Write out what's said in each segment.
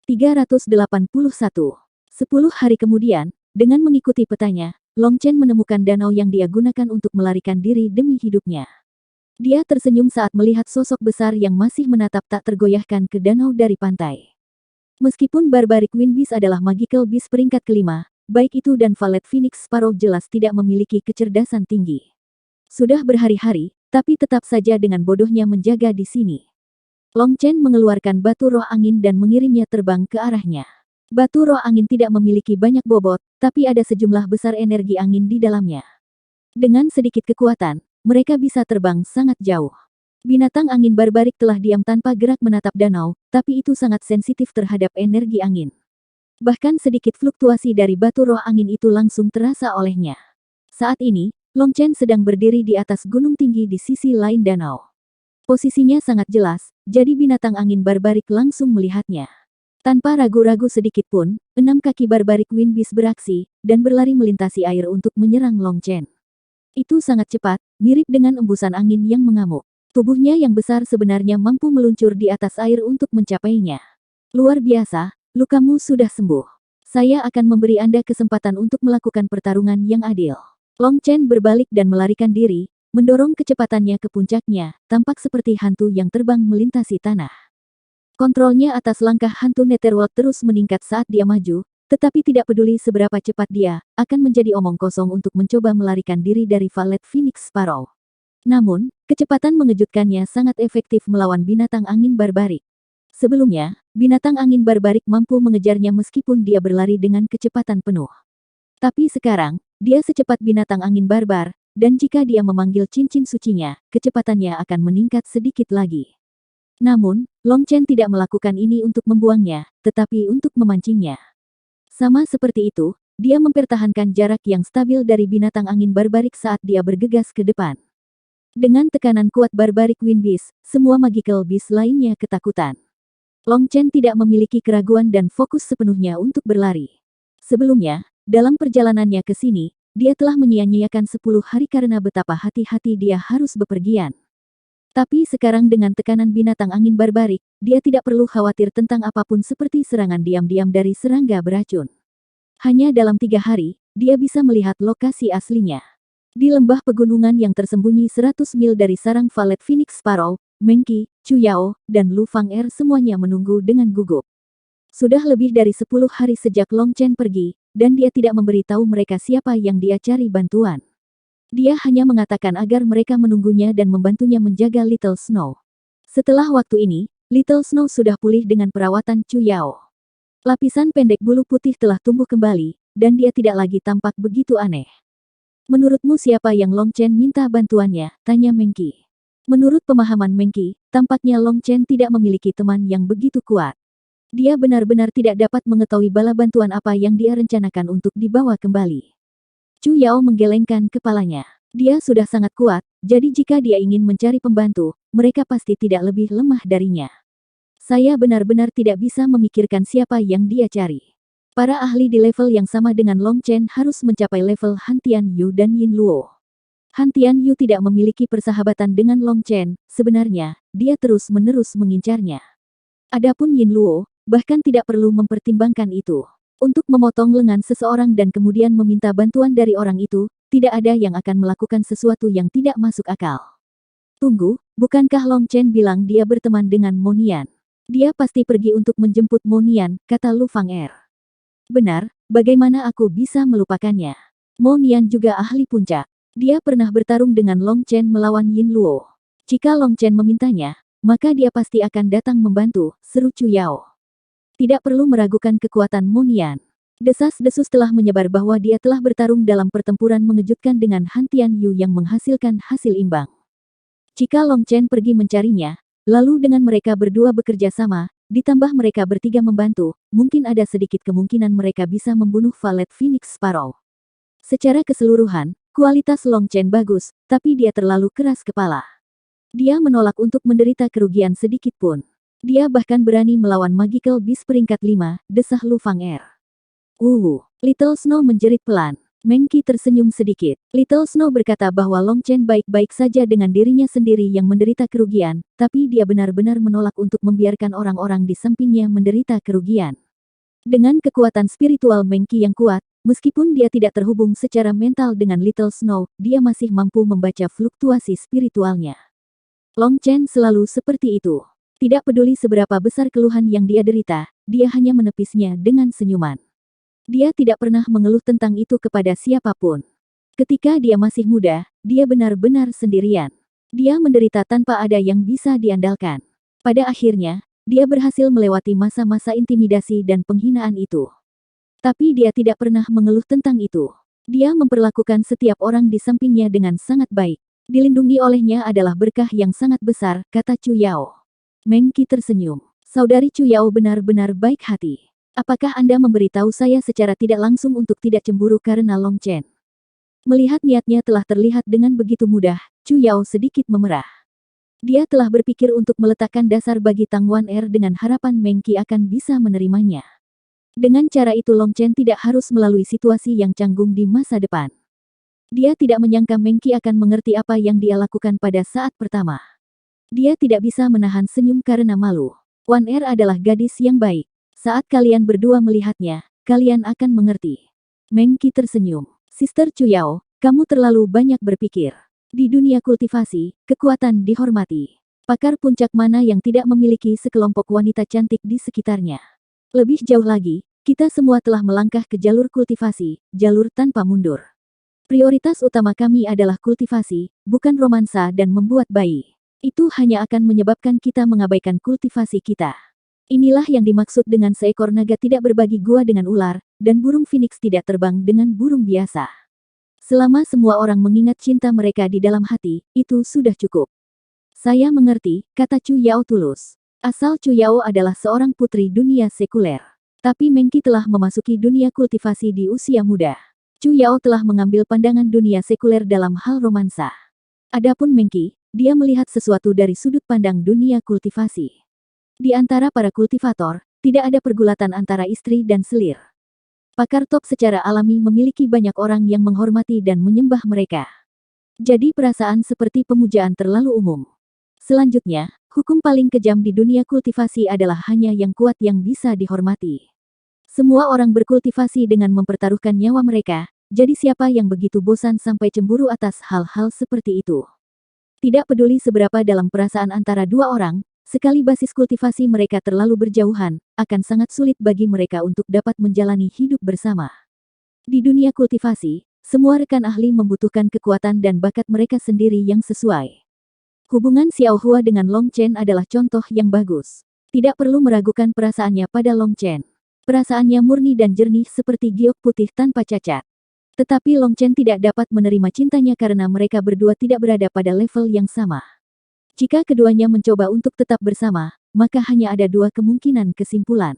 381. 10 hari kemudian, dengan mengikuti petanya, Long Chen menemukan danau yang dia gunakan untuk melarikan diri demi hidupnya. Dia tersenyum saat melihat sosok besar yang masih menatap tak tergoyahkan ke danau dari pantai. Meskipun Barbaric Wind Beast adalah Magical Beast peringkat kelima, baik itu dan Valet Phoenix Sparrow jelas tidak memiliki kecerdasan tinggi. Sudah berhari-hari, tapi tetap saja dengan bodohnya menjaga di sini. Long Chen mengeluarkan batu roh angin dan mengirimnya terbang ke arahnya. Batu roh angin tidak memiliki banyak bobot, tapi ada sejumlah besar energi angin di dalamnya. Dengan sedikit kekuatan, mereka bisa terbang sangat jauh. Binatang angin barbarik telah diam tanpa gerak menatap danau, tapi itu sangat sensitif terhadap energi angin. Bahkan sedikit fluktuasi dari batu roh angin itu langsung terasa olehnya. Saat ini, Long Chen sedang berdiri di atas gunung tinggi di sisi lain danau. Posisinya sangat jelas, jadi binatang angin barbarik langsung melihatnya. Tanpa ragu-ragu sedikit pun, 6 kaki Barbaric Wind Beast beraksi, dan berlari melintasi air untuk menyerang Long Chen. Itu sangat cepat, mirip dengan embusan angin yang mengamuk. Tubuhnya yang besar sebenarnya mampu meluncur di atas air untuk mencapainya. Luar biasa, lukamu sudah sembuh. Saya akan memberi Anda kesempatan untuk melakukan pertarungan yang adil. Long Chen berbalik dan melarikan diri, mendorong kecepatannya ke puncaknya, tampak seperti hantu yang terbang melintasi tanah. Kontrolnya atas langkah hantu Netherworld terus meningkat saat dia maju, tetapi tidak peduli seberapa cepat dia, akan menjadi omong kosong untuk mencoba melarikan diri dari Valet Phoenix Sparrow. Namun, kecepatan mengejutkannya sangat efektif melawan binatang angin barbarik. Sebelumnya, binatang angin barbarik mampu mengejarnya meskipun dia berlari dengan kecepatan penuh. Tapi sekarang, dia secepat binatang angin barbar, dan jika dia memanggil cincin sucinya, kecepatannya akan meningkat sedikit lagi. Namun, Long Chen tidak melakukan ini untuk membuangnya, tetapi untuk memancingnya. Sama seperti itu, dia mempertahankan jarak yang stabil dari binatang angin barbarik saat dia bergegas ke depan. Dengan tekanan kuat Barbaric Wind Beast, semua Magical Beast lainnya ketakutan. Long Chen tidak memiliki keraguan dan fokus sepenuhnya untuk berlari. Sebelumnya, dalam perjalanannya ke sini, dia telah menyia-nyiakan 10 hari karena betapa hati-hati dia harus bepergian. Tapi sekarang dengan tekanan binatang angin barbarik, dia tidak perlu khawatir tentang apapun seperti serangan diam-diam dari serangga beracun. Hanya dalam 3 hari, dia bisa melihat lokasi aslinya. Di lembah pegunungan yang tersembunyi 100 mil dari sarang Valet Phoenix Sparrow, Meng Qi, Chu Yao, dan Lu Fang'er semuanya menunggu dengan gugup. Sudah lebih dari 10 hari sejak Long Chen pergi, dan dia tidak memberi tahu mereka siapa yang dia cari bantuan. Dia hanya mengatakan agar mereka menunggunya dan membantunya menjaga Little Snow. Setelah waktu ini, Little Snow sudah pulih dengan perawatan Chu Yao. Lapisan pendek bulu putih telah tumbuh kembali, dan dia tidak lagi tampak begitu aneh. Menurutmu siapa yang Long Chen minta bantuannya? Tanya Meng Qi. Menurut pemahaman Meng Qi, tampaknya Long Chen tidak memiliki teman yang begitu kuat. Dia benar-benar tidak dapat mengetahui bala bantuan apa yang dia rencanakan untuk dibawa kembali. Chu Yao menggelengkan kepalanya. Dia sudah sangat kuat, jadi jika dia ingin mencari pembantu, mereka pasti tidak lebih lemah darinya. Saya benar-benar tidak bisa memikirkan siapa yang dia cari. Para ahli di level yang sama dengan Long Chen harus mencapai level Han Tianyu dan Yin Luo. Han Tianyu tidak memiliki persahabatan dengan Long Chen, sebenarnya, dia terus-menerus mengincarnya. Adapun Yin Luo, bahkan tidak perlu mempertimbangkan itu. Untuk memotong lengan seseorang dan kemudian meminta bantuan dari orang itu, tidak ada yang akan melakukan sesuatu yang tidak masuk akal. Tunggu, bukankah Long Chen bilang dia berteman dengan Mo Nian? Dia pasti pergi untuk menjemput Mo Nian, kata Lu Fang'er. Benar, bagaimana aku bisa melupakannya? Mo Nian juga ahli puncak. Dia pernah bertarung dengan Long Chen melawan Yin Luo. Jika Long Chen memintanya, maka dia pasti akan datang membantu, seru Chu Yao. Tidak perlu meragukan kekuatan Mo Nian. Desas-desus telah menyebar bahwa dia telah bertarung dalam pertempuran mengejutkan dengan Han Tianyu yang menghasilkan hasil imbang. Jika Long Chen pergi mencarinya, lalu dengan mereka berdua bekerja sama, ditambah mereka bertiga membantu, mungkin ada sedikit kemungkinan mereka bisa membunuh Valet Phoenix Sparrow. Secara keseluruhan, kualitas Long Chen bagus, tapi dia terlalu keras kepala. Dia menolak untuk menderita kerugian sedikit pun. Dia bahkan berani melawan Magical Beast peringkat 5, desah Lu Fang'er. Little Snow menjerit pelan. Meng Qi tersenyum sedikit. Little Snow berkata bahwa Long Chen baik-baik saja dengan dirinya sendiri yang menderita kerugian, tapi dia benar-benar menolak untuk membiarkan orang-orang di sampingnya menderita kerugian. Dengan kekuatan spiritual Meng Qi yang kuat, meskipun dia tidak terhubung secara mental dengan Little Snow, dia masih mampu membaca fluktuasi spiritualnya. Long Chen selalu seperti itu. Tidak peduli seberapa besar keluhan yang dia derita, dia hanya menepisnya dengan senyuman. Dia tidak pernah mengeluh tentang itu kepada siapapun. Ketika dia masih muda, dia benar-benar sendirian. Dia menderita tanpa ada yang bisa diandalkan. Pada akhirnya, dia berhasil melewati masa-masa intimidasi dan penghinaan itu. Tapi dia tidak pernah mengeluh tentang itu. Dia memperlakukan setiap orang di sampingnya dengan sangat baik. Dilindungi olehnya adalah berkah yang sangat besar, kata Chu Yao. Meng Qi tersenyum. Saudari Chu Yao benar-benar baik hati. Apakah Anda memberitahu saya secara tidak langsung untuk tidak cemburu karena Long Chen? Melihat niatnya telah terlihat dengan begitu mudah, Chu Yao sedikit memerah. Dia telah berpikir untuk meletakkan dasar bagi Tang Wan Er dengan harapan Meng Qi akan bisa menerimanya. Dengan cara itu Long Chen tidak harus melalui situasi yang canggung di masa depan. Dia tidak menyangka Meng Qi akan mengerti apa yang dia lakukan pada saat pertama. Dia tidak bisa menahan senyum karena malu. Wan Er adalah gadis yang baik. Saat kalian berdua melihatnya, kalian akan mengerti. Meng Qi tersenyum. Sister Chu Yao, kamu terlalu banyak berpikir. Di dunia kultivasi, kekuatan dihormati. Pakar puncak mana yang tidak memiliki sekelompok wanita cantik di sekitarnya. Lebih jauh lagi, kita semua telah melangkah ke jalur kultivasi, jalur tanpa mundur. Prioritas utama kami adalah kultivasi, bukan romansa dan membuat bayi. Itu hanya akan menyebabkan kita mengabaikan kultivasi kita. Inilah yang dimaksud dengan seekor naga tidak berbagi gua dengan ular, dan burung phoenix tidak terbang dengan burung biasa. Selama semua orang mengingat cinta mereka di dalam hati, itu sudah cukup. Saya mengerti, kata Chu Yao tulus. Asal Chu Yao adalah seorang putri dunia sekuler. Tapi Meng Qi telah memasuki dunia kultivasi di usia muda. Chu Yao telah mengambil pandangan dunia sekuler dalam hal romansa. Adapun Meng Qi, dia melihat sesuatu dari sudut pandang dunia kultivasi. Di antara para kultivator, tidak ada pergulatan antara istri dan selir. Pakar top secara alami memiliki banyak orang yang menghormati dan menyembah mereka. Jadi perasaan seperti pemujaan terlalu umum. Selanjutnya, hukum paling kejam di dunia kultivasi adalah hanya yang kuat yang bisa dihormati. Semua orang berkultivasi dengan mempertaruhkan nyawa mereka, jadi siapa yang begitu bosan sampai cemburu atas hal-hal seperti itu? Tidak peduli seberapa dalam perasaan antara dua orang, sekali basis kultivasi mereka terlalu berjauhan, akan sangat sulit bagi mereka untuk dapat menjalani hidup bersama. Di dunia kultivasi, semua rekan ahli membutuhkan kekuatan dan bakat mereka sendiri yang sesuai. Hubungan Xiao Hua dengan Long Chen adalah contoh yang bagus. Tidak perlu meragukan perasaannya pada Long Chen. Perasaannya murni dan jernih seperti giok putih tanpa cacat. Tetapi Long Chen tidak dapat menerima cintanya karena mereka berdua tidak berada pada level yang sama. Jika keduanya mencoba untuk tetap bersama, maka hanya ada dua kemungkinan kesimpulan.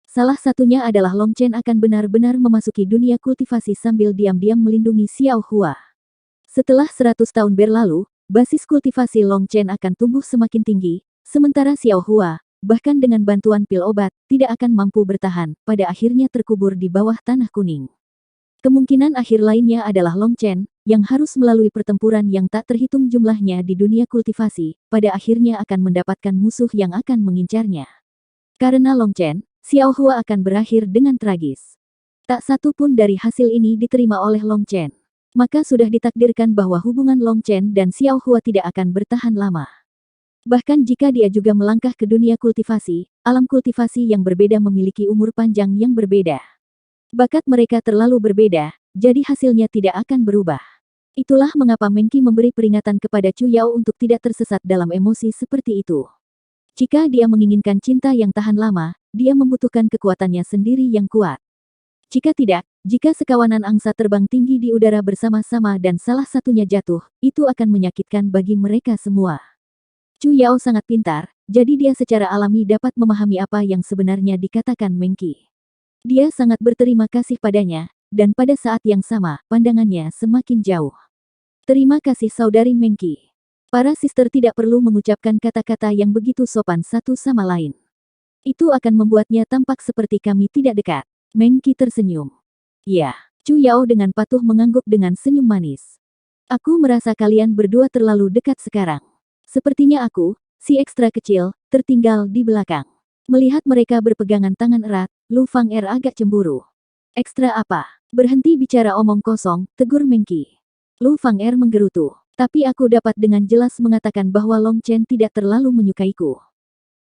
Salah satunya adalah Long Chen akan benar-benar memasuki dunia kultivasi sambil diam-diam melindungi Xiao Hua. Setelah 100 tahun berlalu, basis kultivasi Long Chen akan tumbuh semakin tinggi, sementara Xiao Hua, bahkan dengan bantuan pil obat, tidak akan mampu bertahan, pada akhirnya terkubur di bawah tanah kuning. Kemungkinan akhir lainnya adalah Long Chen, yang harus melalui pertempuran yang tak terhitung jumlahnya di dunia kultivasi, pada akhirnya akan mendapatkan musuh yang akan mengincarnya. Karena Long Chen, Xiao Hua akan berakhir dengan tragis. Tak satu pun dari hasil ini diterima oleh Long Chen. Maka sudah ditakdirkan bahwa hubungan Long Chen dan Xiao Hua tidak akan bertahan lama. Bahkan jika dia juga melangkah ke dunia kultivasi, alam kultivasi yang berbeda memiliki umur panjang yang berbeda. Bakat mereka terlalu berbeda, jadi hasilnya tidak akan berubah. Itulah mengapa Meng Qi memberi peringatan kepada Chu Yao untuk tidak tersesat dalam emosi seperti itu. Jika dia menginginkan cinta yang tahan lama, dia membutuhkan kekuatannya sendiri yang kuat. Jika tidak, jika sekawanan angsa terbang tinggi di udara bersama-sama dan salah satunya jatuh, itu akan menyakitkan bagi mereka semua. Chu Yao sangat pintar, jadi dia secara alami dapat memahami apa yang sebenarnya dikatakan Meng Qi. Dia sangat berterima kasih padanya, dan pada saat yang sama, pandangannya semakin jauh. Terima kasih saudari Meng Qi. Para sister tidak perlu mengucapkan kata-kata yang begitu sopan satu sama lain. Itu akan membuatnya tampak seperti kami tidak dekat. Meng Qi tersenyum. Ya, Chu Yao dengan patuh mengangguk dengan senyum manis. Aku merasa kalian berdua terlalu dekat sekarang. Sepertinya aku, si ekstra kecil, tertinggal di belakang. Melihat mereka berpegangan tangan erat, Lu Fang'er agak cemburu. Ekstra apa? Berhenti bicara omong kosong, tegur Meng Qi. Lu Fang'er menggerutu. Tapi aku dapat dengan jelas mengatakan bahwa Long Chen tidak terlalu menyukaiku.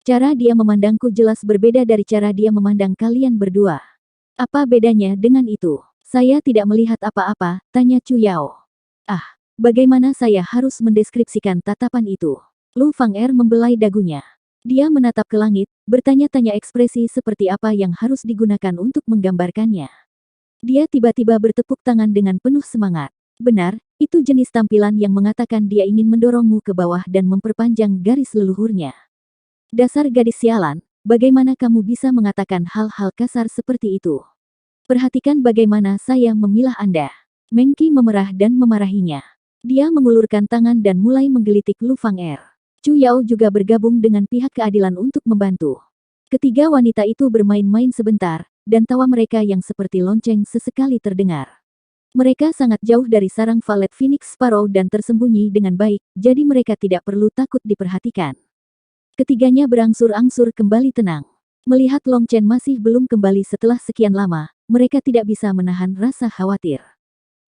Cara dia memandangku jelas berbeda dari cara dia memandang kalian berdua. Apa bedanya dengan itu? Saya tidak melihat apa-apa, tanya Chu Yao. Ah, bagaimana saya harus mendeskripsikan tatapan itu? Lu Fang'er membelai dagunya. Dia menatap ke langit, bertanya-tanya ekspresi seperti apa yang harus digunakan untuk menggambarkannya. Dia tiba-tiba bertepuk tangan dengan penuh semangat. Benar, itu jenis tampilan yang mengatakan dia ingin mendorongmu ke bawah dan memperpanjang garis leluhurnya. Dasar gadis sialan, bagaimana kamu bisa mengatakan hal-hal kasar seperti itu? Perhatikan bagaimana saya memilah Anda. Meng Qi memerah dan memarahinya. Dia mengulurkan tangan dan mulai menggelitik Lu Fang'er. Chu Yao juga bergabung dengan pihak keadilan untuk membantu. Ketiga wanita itu bermain-main sebentar, dan tawa mereka yang seperti lonceng sesekali terdengar. Mereka sangat jauh dari sarang Valet Phoenix Sparrow dan tersembunyi dengan baik, jadi mereka tidak perlu takut diperhatikan. Ketiganya berangsur-angsur kembali tenang. Melihat Long Chen masih belum kembali setelah sekian lama, mereka tidak bisa menahan rasa khawatir.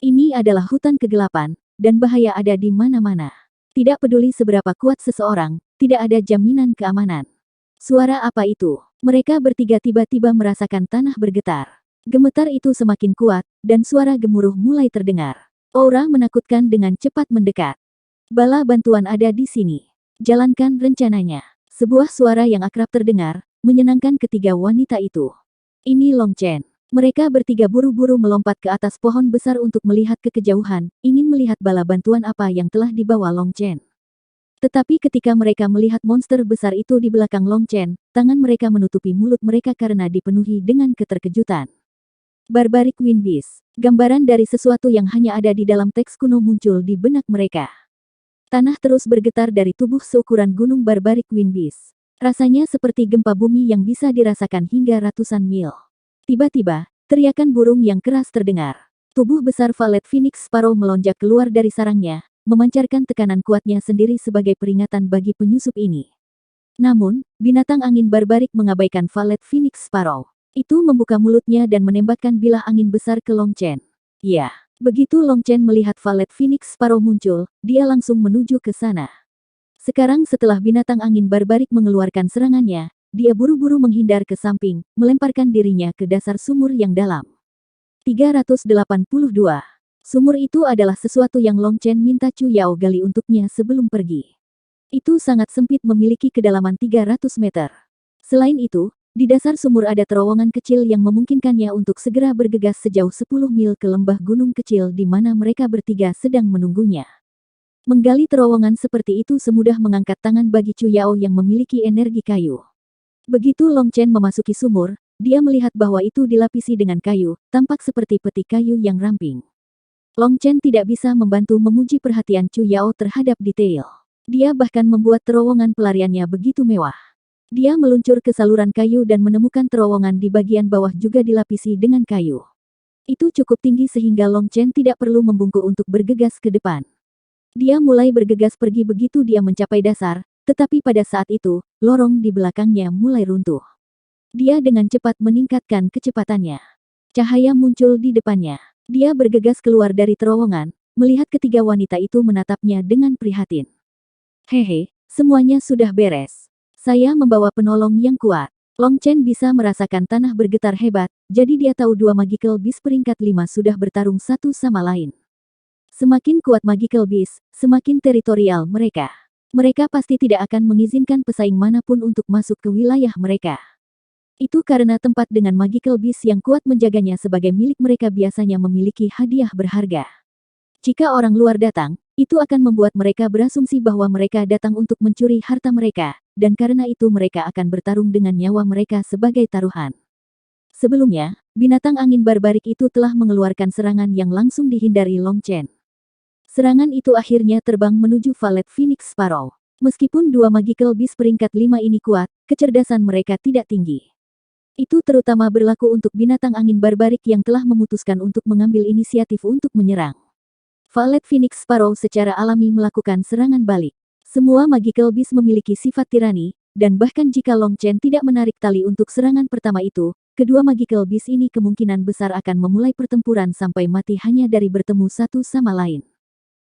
Ini adalah hutan kegelapan, dan bahaya ada di mana-mana. Tidak peduli seberapa kuat seseorang, tidak ada jaminan keamanan. Suara apa itu? Mereka bertiga tiba-tiba merasakan tanah bergetar. Gemetar itu semakin kuat, dan suara gemuruh mulai terdengar. Aura menakutkan dengan cepat mendekat. Bala bantuan ada di sini. Jalankan rencananya. Sebuah suara yang akrab terdengar, menyenangkan ketiga wanita itu. Ini Long Chen. Mereka bertiga buru-buru melompat ke atas pohon besar untuk melihat ke kejauhan, ingin melihat bala bantuan apa yang telah dibawa Long Chen. Tetapi ketika mereka melihat monster besar itu di belakang Long Chen, tangan mereka menutupi mulut mereka karena dipenuhi dengan keterkejutan. Barbaric Wind Beast. Gambaran dari sesuatu yang hanya ada di dalam teks kuno muncul di benak mereka. Tanah terus bergetar dari tubuh seukuran gunung Barbaric Wind Beast. Rasanya seperti gempa bumi yang bisa dirasakan hingga ratusan mil. Tiba-tiba, teriakan burung yang keras terdengar. Tubuh besar Valet Phoenix Sparrow melonjak keluar dari sarangnya, memancarkan tekanan kuatnya sendiri sebagai peringatan bagi penyusup ini. Namun, binatang angin barbarik mengabaikan Valet Phoenix Sparrow. Itu membuka mulutnya dan menembakkan bilah angin besar ke Long Chen. Ya, begitu Long Chen melihat Valet Phoenix Sparrow muncul, dia langsung menuju ke sana. Sekarang setelah binatang angin barbarik mengeluarkan serangannya, dia buru-buru menghindar ke samping, melemparkan dirinya ke dasar sumur yang dalam. 382. Sumur itu adalah sesuatu yang Long Chen minta Chu Yao gali untuknya sebelum pergi. Itu sangat sempit memiliki kedalaman 300 meter. Selain itu, di dasar sumur ada terowongan kecil yang memungkinkannya untuk segera bergegas sejauh 10 mil ke lembah gunung kecil di mana mereka bertiga sedang menunggunya. Menggali terowongan seperti itu semudah mengangkat tangan bagi Chu Yao yang memiliki energi kayu. Begitu Long Chen memasuki sumur, dia melihat bahwa itu dilapisi dengan kayu, tampak seperti peti kayu yang ramping. Long Chen tidak bisa membantu memuji perhatian Chu Yao terhadap detail. Dia bahkan membuat terowongan pelariannya begitu mewah. Dia meluncur ke saluran kayu dan menemukan terowongan di bagian bawah juga dilapisi dengan kayu. Itu cukup tinggi sehingga Long Chen tidak perlu membungkuk untuk bergegas ke depan. Dia mulai bergegas pergi begitu dia mencapai dasar, tetapi pada saat itu, lorong di belakangnya mulai runtuh. Dia dengan cepat meningkatkan kecepatannya. Cahaya muncul di depannya. Dia bergegas keluar dari terowongan, melihat ketiga wanita itu menatapnya dengan prihatin. Hehe, semuanya sudah beres. Saya membawa penolong yang kuat. Long Chen bisa merasakan tanah bergetar hebat, jadi dia tahu dua Magical Beast peringkat 5 sudah bertarung satu sama lain. Semakin kuat Magical Beast, semakin teritorial mereka. Mereka pasti tidak akan mengizinkan pesaing manapun untuk masuk ke wilayah mereka. Itu karena tempat dengan Magical Beast yang kuat menjaganya sebagai milik mereka biasanya memiliki hadiah berharga. Jika orang luar datang, itu akan membuat mereka berasumsi bahwa mereka datang untuk mencuri harta mereka, dan karena itu mereka akan bertarung dengan nyawa mereka sebagai taruhan. Sebelumnya, binatang angin barbarik itu telah mengeluarkan serangan yang langsung dihindari Long Chen. Serangan itu akhirnya terbang menuju Valet Phoenix Sparrow. Meskipun dua Magical Beast peringkat 5 ini kuat, kecerdasan mereka tidak tinggi. Itu terutama berlaku untuk binatang angin barbarik yang telah memutuskan untuk mengambil inisiatif untuk menyerang. Violet Phoenix Sparrow secara alami melakukan serangan balik. Semua magical beast memiliki sifat tirani, dan bahkan jika Long Chen tidak menarik tali untuk serangan pertama itu, kedua magical beast ini kemungkinan besar akan memulai pertempuran sampai mati hanya dari bertemu satu sama lain.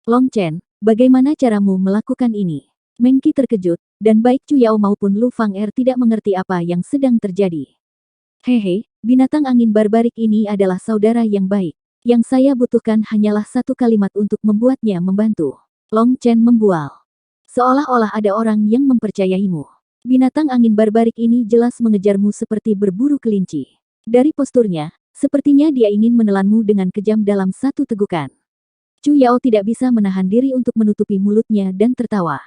Long Chen, bagaimana caramu melakukan ini? Meng Qi terkejut, dan baik Chu Yao maupun Lu Fang-er tidak mengerti apa yang sedang terjadi. Hehe, binatang angin barbarik ini adalah saudara yang baik. Yang saya butuhkan hanyalah satu kalimat untuk membuatnya membantu. Long Chen membual. Seolah-olah ada orang yang mempercayaimu. Binatang angin barbarik ini jelas mengejarmu seperti berburu kelinci. Dari posturnya, sepertinya dia ingin menelanmu dengan kejam dalam satu tegukan. Chu Yao tidak bisa menahan diri untuk menutupi mulutnya dan tertawa.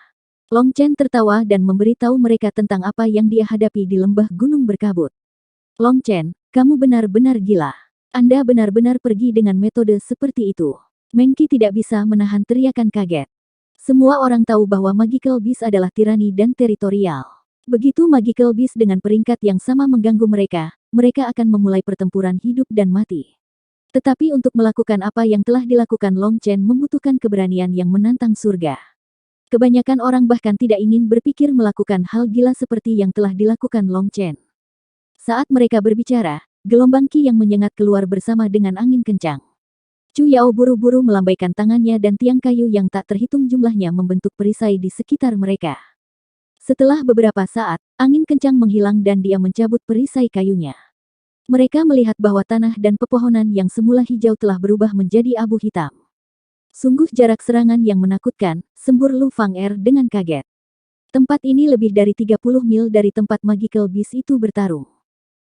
Long Chen tertawa dan memberitahu mereka tentang apa yang dia hadapi di lembah gunung berkabut. Long Chen, kamu benar-benar gila. Anda benar-benar pergi dengan metode seperti itu. Meng Qi tidak bisa menahan teriakan kaget. Semua orang tahu bahwa Magical Beast adalah tirani dan teritorial. Begitu Magical Beast dengan peringkat yang sama mengganggu mereka, mereka akan memulai pertempuran hidup dan mati. Tetapi untuk melakukan apa yang telah dilakukan Long Chen membutuhkan keberanian yang menantang surga. Kebanyakan orang bahkan tidak ingin berpikir melakukan hal gila seperti yang telah dilakukan Long Chen. Saat mereka berbicara, gelombang Qi yang menyengat keluar bersama dengan angin kencang. Chu Yao buru-buru melambaikan tangannya dan tiang kayu yang tak terhitung jumlahnya membentuk perisai di sekitar mereka. Setelah beberapa saat, angin kencang menghilang dan dia mencabut perisai kayunya. Mereka melihat bahwa tanah dan pepohonan yang semula hijau telah berubah menjadi abu hitam. Sungguh jarak serangan yang menakutkan, sembur Lu Fang-er dengan kaget. Tempat ini lebih dari 30 mil dari tempat Magical Beast itu bertarung.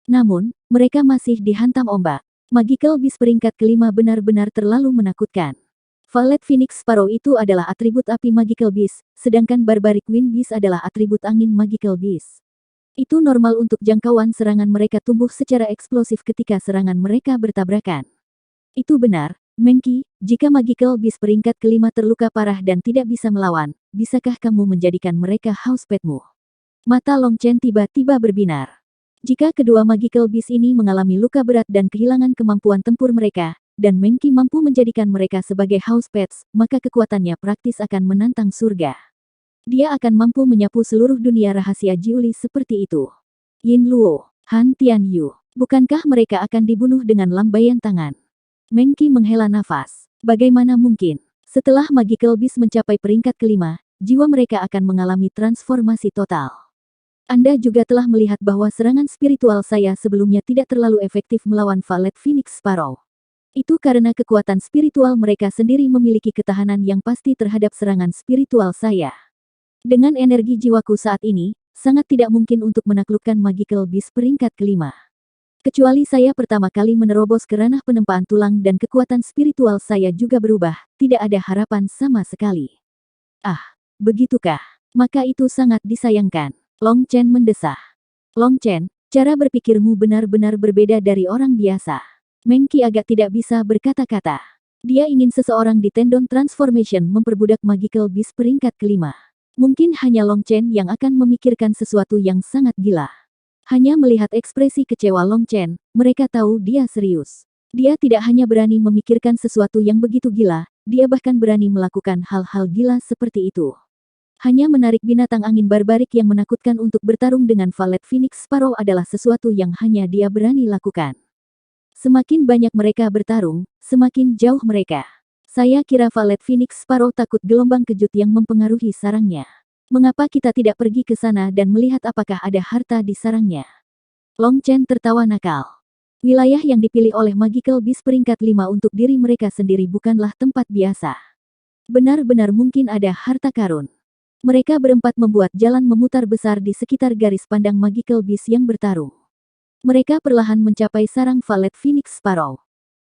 Namun, mereka masih dihantam ombak. Magical Beast peringkat kelima benar-benar terlalu menakutkan. Violet Phoenix Sparrow itu adalah atribut api Magical Beast, sedangkan Barbaric Wind Beast adalah atribut angin Magical Beast. Itu normal untuk jangkauan serangan mereka tumbuh secara eksplosif ketika serangan mereka bertabrakan. Itu benar, Meng Qi, jika Magical Beast peringkat kelima terluka parah dan tidak bisa melawan, bisakah kamu menjadikan mereka housepetmu? Mata Long Chen tiba-tiba berbinar. Jika kedua Magical Beast ini mengalami luka berat dan kehilangan kemampuan tempur mereka, dan Meng Qi mampu menjadikan mereka sebagai house pets, maka kekuatannya praktis akan menantang surga. Dia akan mampu menyapu seluruh dunia rahasia Jiuli seperti itu. Yin Luo, Han Tianyu, bukankah mereka akan dibunuh dengan lambaian tangan? Meng Qi menghela nafas. Bagaimana mungkin? Setelah Magical Beast mencapai peringkat kelima, jiwa mereka akan mengalami transformasi total. Anda juga telah melihat bahwa serangan spiritual saya sebelumnya tidak terlalu efektif melawan Violet Phoenix Sparrow. Itu karena kekuatan spiritual mereka sendiri memiliki ketahanan yang pasti terhadap serangan spiritual saya. Dengan energi jiwaku saat ini, sangat tidak mungkin untuk menaklukkan Magical Beast peringkat kelima. Kecuali saya pertama kali menerobos ke ranah penempaan tulang dan kekuatan spiritual saya juga berubah, tidak ada harapan sama sekali. Ah, begitukah? Maka itu sangat disayangkan. Long Chen mendesah. Long Chen, cara berpikirmu benar-benar berbeda dari orang biasa. Meng Qi agak tidak bisa berkata-kata. Dia ingin seseorang di Tendon Transformation memperbudak Magical Beast peringkat kelima. Mungkin hanya Long Chen yang akan memikirkan sesuatu yang sangat gila. Hanya melihat ekspresi kecewa Long Chen, mereka tahu dia serius. Dia tidak hanya berani memikirkan sesuatu yang begitu gila, dia bahkan berani melakukan hal-hal gila seperti itu. Hanya menarik binatang angin barbarik yang menakutkan untuk bertarung dengan Violet Phoenix Sparrow adalah sesuatu yang hanya dia berani lakukan. Semakin banyak mereka bertarung, semakin jauh mereka. Saya kira Violet Phoenix Sparrow takut gelombang kejut yang mempengaruhi sarangnya. Mengapa kita tidak pergi ke sana dan melihat apakah ada harta di sarangnya? Long Chen tertawa nakal. Wilayah yang dipilih oleh Magical Beast peringkat 5 untuk diri mereka sendiri bukanlah tempat biasa. Benar-benar mungkin ada harta karun. Mereka berempat membuat jalan memutar besar di sekitar garis pandang Magical Beast yang bertarung. Mereka perlahan mencapai sarang Violet Phoenix Sparrow.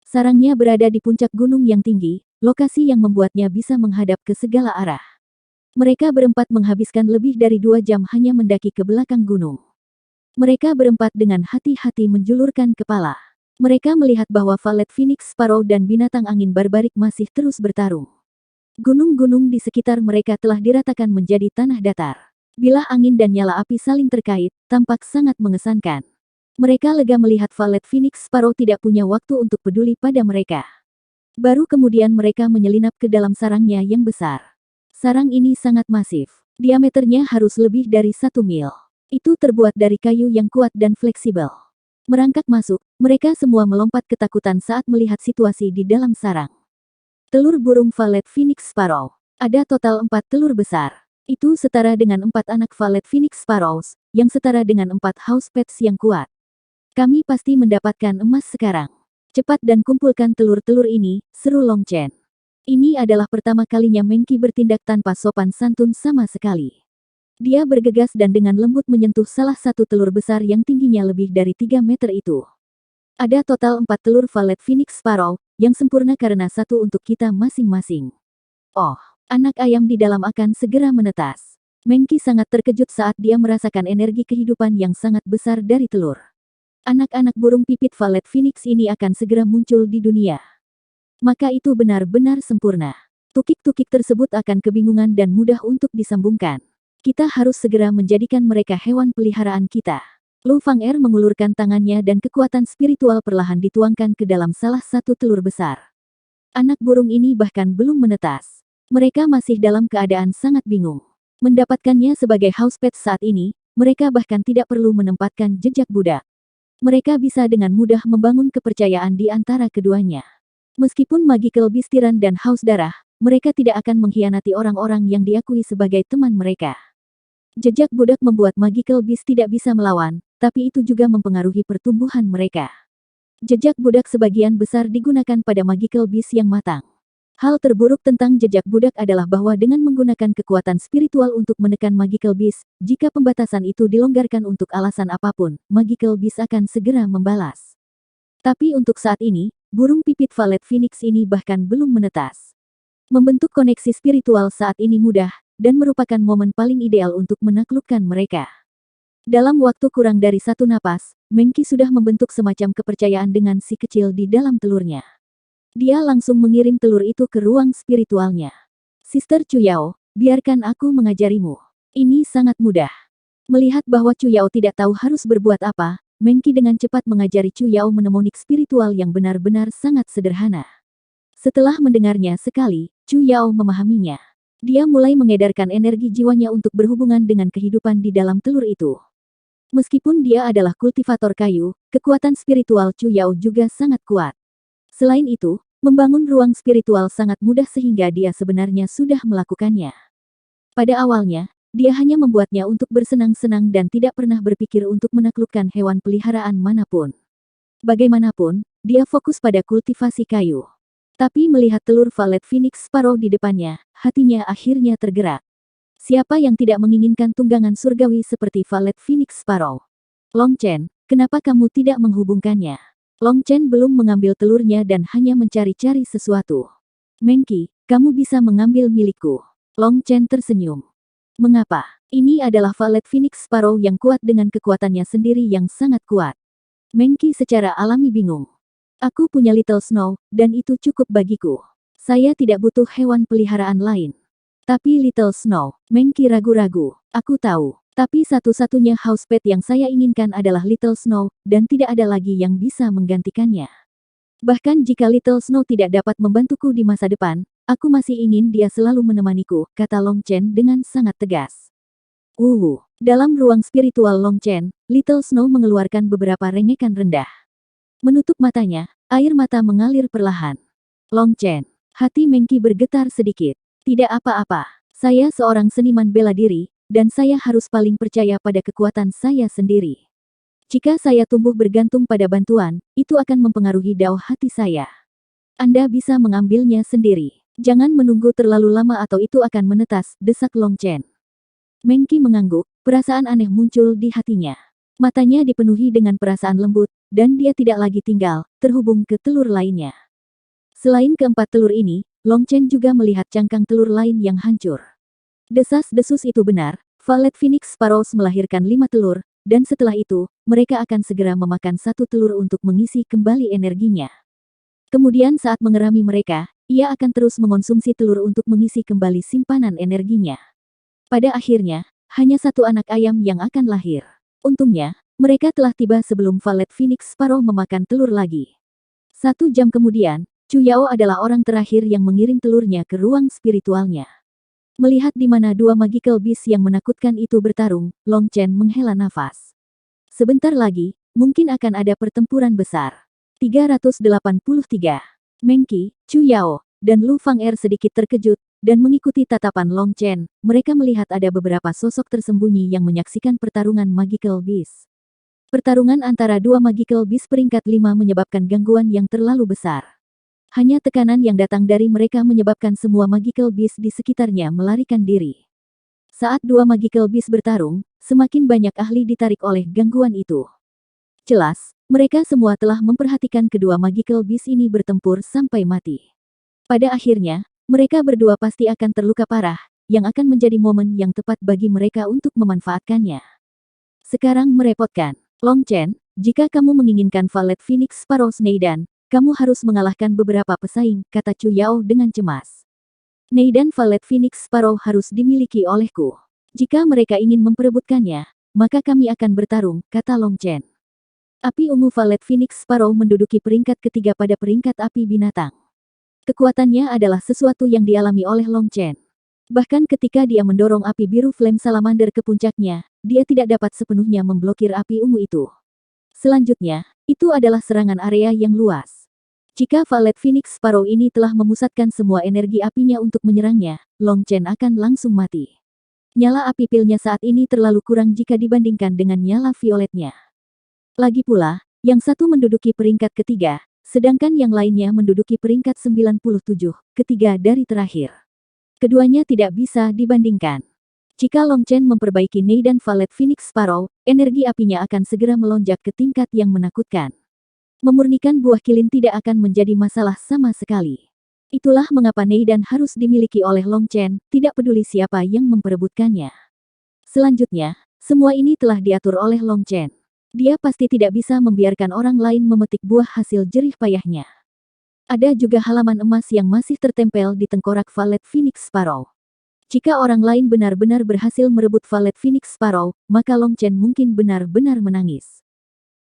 Sarangnya berada di puncak gunung yang tinggi, lokasi yang membuatnya bisa menghadap ke segala arah. Mereka berempat menghabiskan lebih dari 2 jam hanya mendaki ke belakang gunung. Mereka berempat dengan hati-hati menjulurkan kepala. Mereka melihat bahwa Violet Phoenix Sparrow dan binatang angin barbarik masih terus bertarung. Gunung-gunung di sekitar mereka telah diratakan menjadi tanah datar. Bilah angin dan nyala api saling terkait, tampak sangat mengesankan. Mereka lega melihat Valet Phoenix Sparrow tidak punya waktu untuk peduli pada mereka. Baru kemudian mereka menyelinap ke dalam sarangnya yang besar. Sarang ini sangat masif. Diameternya harus lebih dari 1 mil. Itu terbuat dari kayu yang kuat dan fleksibel. Merangkak masuk, mereka semua melompat ketakutan saat melihat situasi di dalam sarang. Telur burung Valet Phoenix Sparrow. Ada total 4 telur besar. Itu setara dengan 4 anak Valet Phoenix Sparrows, yang setara dengan 4 house pets yang kuat. Kami pasti mendapatkan emas sekarang. Cepat dan kumpulkan telur-telur ini, seru Long Chen. Ini adalah pertama kalinya Mengki bertindak tanpa sopan santun sama sekali. Dia bergegas dan dengan lembut menyentuh salah satu telur besar yang tingginya lebih dari 3 meter itu. Ada total 4 telur Valet Phoenix Sparrow, yang sempurna karena 1 untuk kita masing-masing. Oh, anak ayam di dalam akan segera menetas. Mengki sangat terkejut saat dia merasakan energi kehidupan yang sangat besar dari telur. Anak-anak burung pipit Valet Phoenix ini akan segera muncul di dunia. Maka itu benar-benar sempurna. Tukik-tukik tersebut akan kebingungan dan mudah untuk disambungkan. Kita harus segera menjadikan mereka hewan peliharaan kita. Lu Fang'er mengulurkan tangannya dan kekuatan spiritual perlahan dituangkan ke dalam salah satu telur besar. Anak burung ini bahkan belum menetas. Mereka masih dalam keadaan sangat bingung. Mendapatkannya sebagai house pet saat ini, mereka bahkan tidak perlu menempatkan jejak budak. Mereka bisa dengan mudah membangun kepercayaan di antara keduanya. Meskipun Magical Beast Tiran dan Haus Darah, mereka tidak akan mengkhianati orang-orang yang diakui sebagai teman mereka. Jejak budak membuat Magical Beast tidak bisa melawan, tapi itu juga mempengaruhi pertumbuhan mereka. Jejak budak sebagian besar digunakan pada Magical Beast yang matang. Hal terburuk tentang jejak budak adalah bahwa dengan menggunakan kekuatan spiritual untuk menekan Magical Beast, jika pembatasan itu dilonggarkan untuk alasan apapun, Magical Beast akan segera membalas. Tapi untuk saat ini, burung pipit Valet Phoenix ini bahkan belum menetas. Membentuk koneksi spiritual saat ini mudah, dan merupakan momen paling ideal untuk menaklukkan mereka. Dalam waktu kurang dari 1 napas, Mengki sudah membentuk semacam kepercayaan dengan si kecil di dalam telurnya. Dia langsung mengirim telur itu ke ruang spiritualnya. Sister Chuyao, biarkan aku mengajarimu. Ini sangat mudah. Melihat bahwa Chuyao tidak tahu harus berbuat apa, Mengki dengan cepat mengajari Chuyao mnemonik spiritual yang benar-benar sangat sederhana. Setelah mendengarnya sekali, Chuyao memahaminya. Dia mulai mengedarkan energi jiwanya untuk berhubungan dengan kehidupan di dalam telur itu. Meskipun dia adalah kultivator kayu, kekuatan spiritual Chuyao juga sangat kuat. Selain itu, membangun ruang spiritual sangat mudah sehingga dia sebenarnya sudah melakukannya. Pada awalnya, dia hanya membuatnya untuk bersenang-senang dan tidak pernah berpikir untuk menaklukkan hewan peliharaan manapun. Bagaimanapun, dia fokus pada kultivasi kayu. Tapi melihat telur Valet Phoenix Sparrow di depannya, hatinya akhirnya tergerak. Siapa yang tidak menginginkan tunggangan surgawi seperti Valet Phoenix Sparrow? Long Chen, kenapa kamu tidak menghubungkannya? Long Chen belum mengambil telurnya dan hanya mencari-cari sesuatu. Mengki, kamu bisa mengambil milikku. Long Chen tersenyum. Mengapa? Ini adalah Valet Phoenix Sparrow yang kuat dengan kekuatannya sendiri yang sangat kuat. Mengki secara alami bingung. Aku punya Little Snow, dan itu cukup bagiku. Saya tidak butuh hewan peliharaan lain. Tapi Little Snow, Mengki ragu-ragu. Aku tahu. Tapi satu-satunya house pet yang saya inginkan adalah Little Snow, dan tidak ada lagi yang bisa menggantikannya. Bahkan jika Little Snow tidak dapat membantuku di masa depan, aku masih ingin dia selalu menemaniku, kata Long Chen dengan sangat tegas. Dalam ruang spiritual Long Chen, Little Snow mengeluarkan beberapa rengekan rendah. Menutup matanya, air mata mengalir perlahan. Long Chen, hati Mengki bergetar sedikit. Tidak apa-apa, saya seorang seniman bela diri, dan saya harus paling percaya pada kekuatan saya sendiri. Jika saya tumbuh bergantung pada bantuan, itu akan mempengaruhi dao hati saya. Anda bisa mengambilnya sendiri. Jangan menunggu terlalu lama atau itu akan menetas, desak Long Chen. Mengki mengangguk, perasaan aneh muncul di hatinya. Matanya dipenuhi dengan perasaan lembut, dan dia tidak lagi tinggal, terhubung ke telur lainnya. Selain keempat telur ini, Long Chen juga melihat cangkang telur lain yang hancur. Desas-desus itu benar, Valet Phoenix Sparrows melahirkan 5 telur, dan setelah itu, mereka akan segera memakan 1 telur untuk mengisi kembali energinya. Kemudian saat mengerami mereka, ia akan terus mengonsumsi telur untuk mengisi kembali simpanan energinya. Pada akhirnya, hanya 1 anak ayam yang akan lahir. Untungnya, Mereka telah tiba sebelum Valet Phoenix Sparrow memakan telur lagi. 1 jam kemudian, Chu Yao adalah orang terakhir yang mengirim telurnya ke ruang spiritualnya. Melihat di mana dua magical beast yang menakutkan itu bertarung, Long Chen menghela nafas. Sebentar lagi, mungkin akan ada pertempuran besar. 383. Meng Qi, Chu Yao, dan Lu Fang'er sedikit terkejut, dan mengikuti tatapan Long Chen. Mereka melihat ada beberapa sosok tersembunyi yang menyaksikan pertarungan magical beast. Pertarungan antara dua magical beast peringkat 5 menyebabkan gangguan yang terlalu besar. Hanya tekanan yang datang dari mereka menyebabkan semua magical beast di sekitarnya melarikan diri. Saat dua magical beast bertarung, semakin banyak ahli ditarik oleh gangguan itu. Jelas, mereka semua telah memperhatikan kedua magical beast ini bertempur sampai mati. Pada akhirnya, mereka berdua pasti akan terluka parah, yang akan menjadi momen yang tepat bagi mereka untuk memanfaatkannya. Sekarang merepotkan. Long Chen, jika kamu menginginkan Valet Phoenix Sparrow Neidan, kamu harus mengalahkan beberapa pesaing, kata Chu Yao dengan cemas. Neidan Valet Phoenix Sparrow harus dimiliki olehku. Jika mereka ingin memperebutkannya, maka kami akan bertarung, kata Long Chen. Api ungu Valet Phoenix Sparrow menduduki peringkat ketiga pada peringkat api binatang. Kekuatannya adalah sesuatu yang dialami oleh Long Chen. Bahkan ketika dia mendorong api biru Flame Salamander ke puncaknya, dia tidak dapat sepenuhnya memblokir api ungu itu. Selanjutnya, itu adalah serangan area yang luas. Jika Valet Phoenix Sparrow ini telah memusatkan semua energi apinya untuk menyerangnya, Long Chen akan langsung mati. Nyala api pilnya saat ini terlalu kurang jika dibandingkan dengan nyala violetnya. Lagi pula, yang satu menduduki peringkat ketiga, sedangkan yang lainnya menduduki peringkat 97, ketiga dari terakhir. Keduanya tidak bisa dibandingkan. Jika Long Chen memperbaiki Neidan Valet Phoenix Sparrow, energi apinya akan segera melonjak ke tingkat yang menakutkan. Memurnikan buah kilin tidak akan menjadi masalah sama sekali. Itulah mengapa Neidan harus dimiliki oleh Long Chen, tidak peduli siapa yang memperebutkannya. Selanjutnya, semua ini telah diatur oleh Long Chen. Dia pasti tidak bisa membiarkan orang lain memetik buah hasil jerih payahnya. Ada juga halaman emas yang masih tertempel di tengkorak Valet Phoenix Sparrow. Jika orang lain benar-benar berhasil merebut Valet Phoenix Sparrow, maka Long Chen mungkin benar-benar menangis.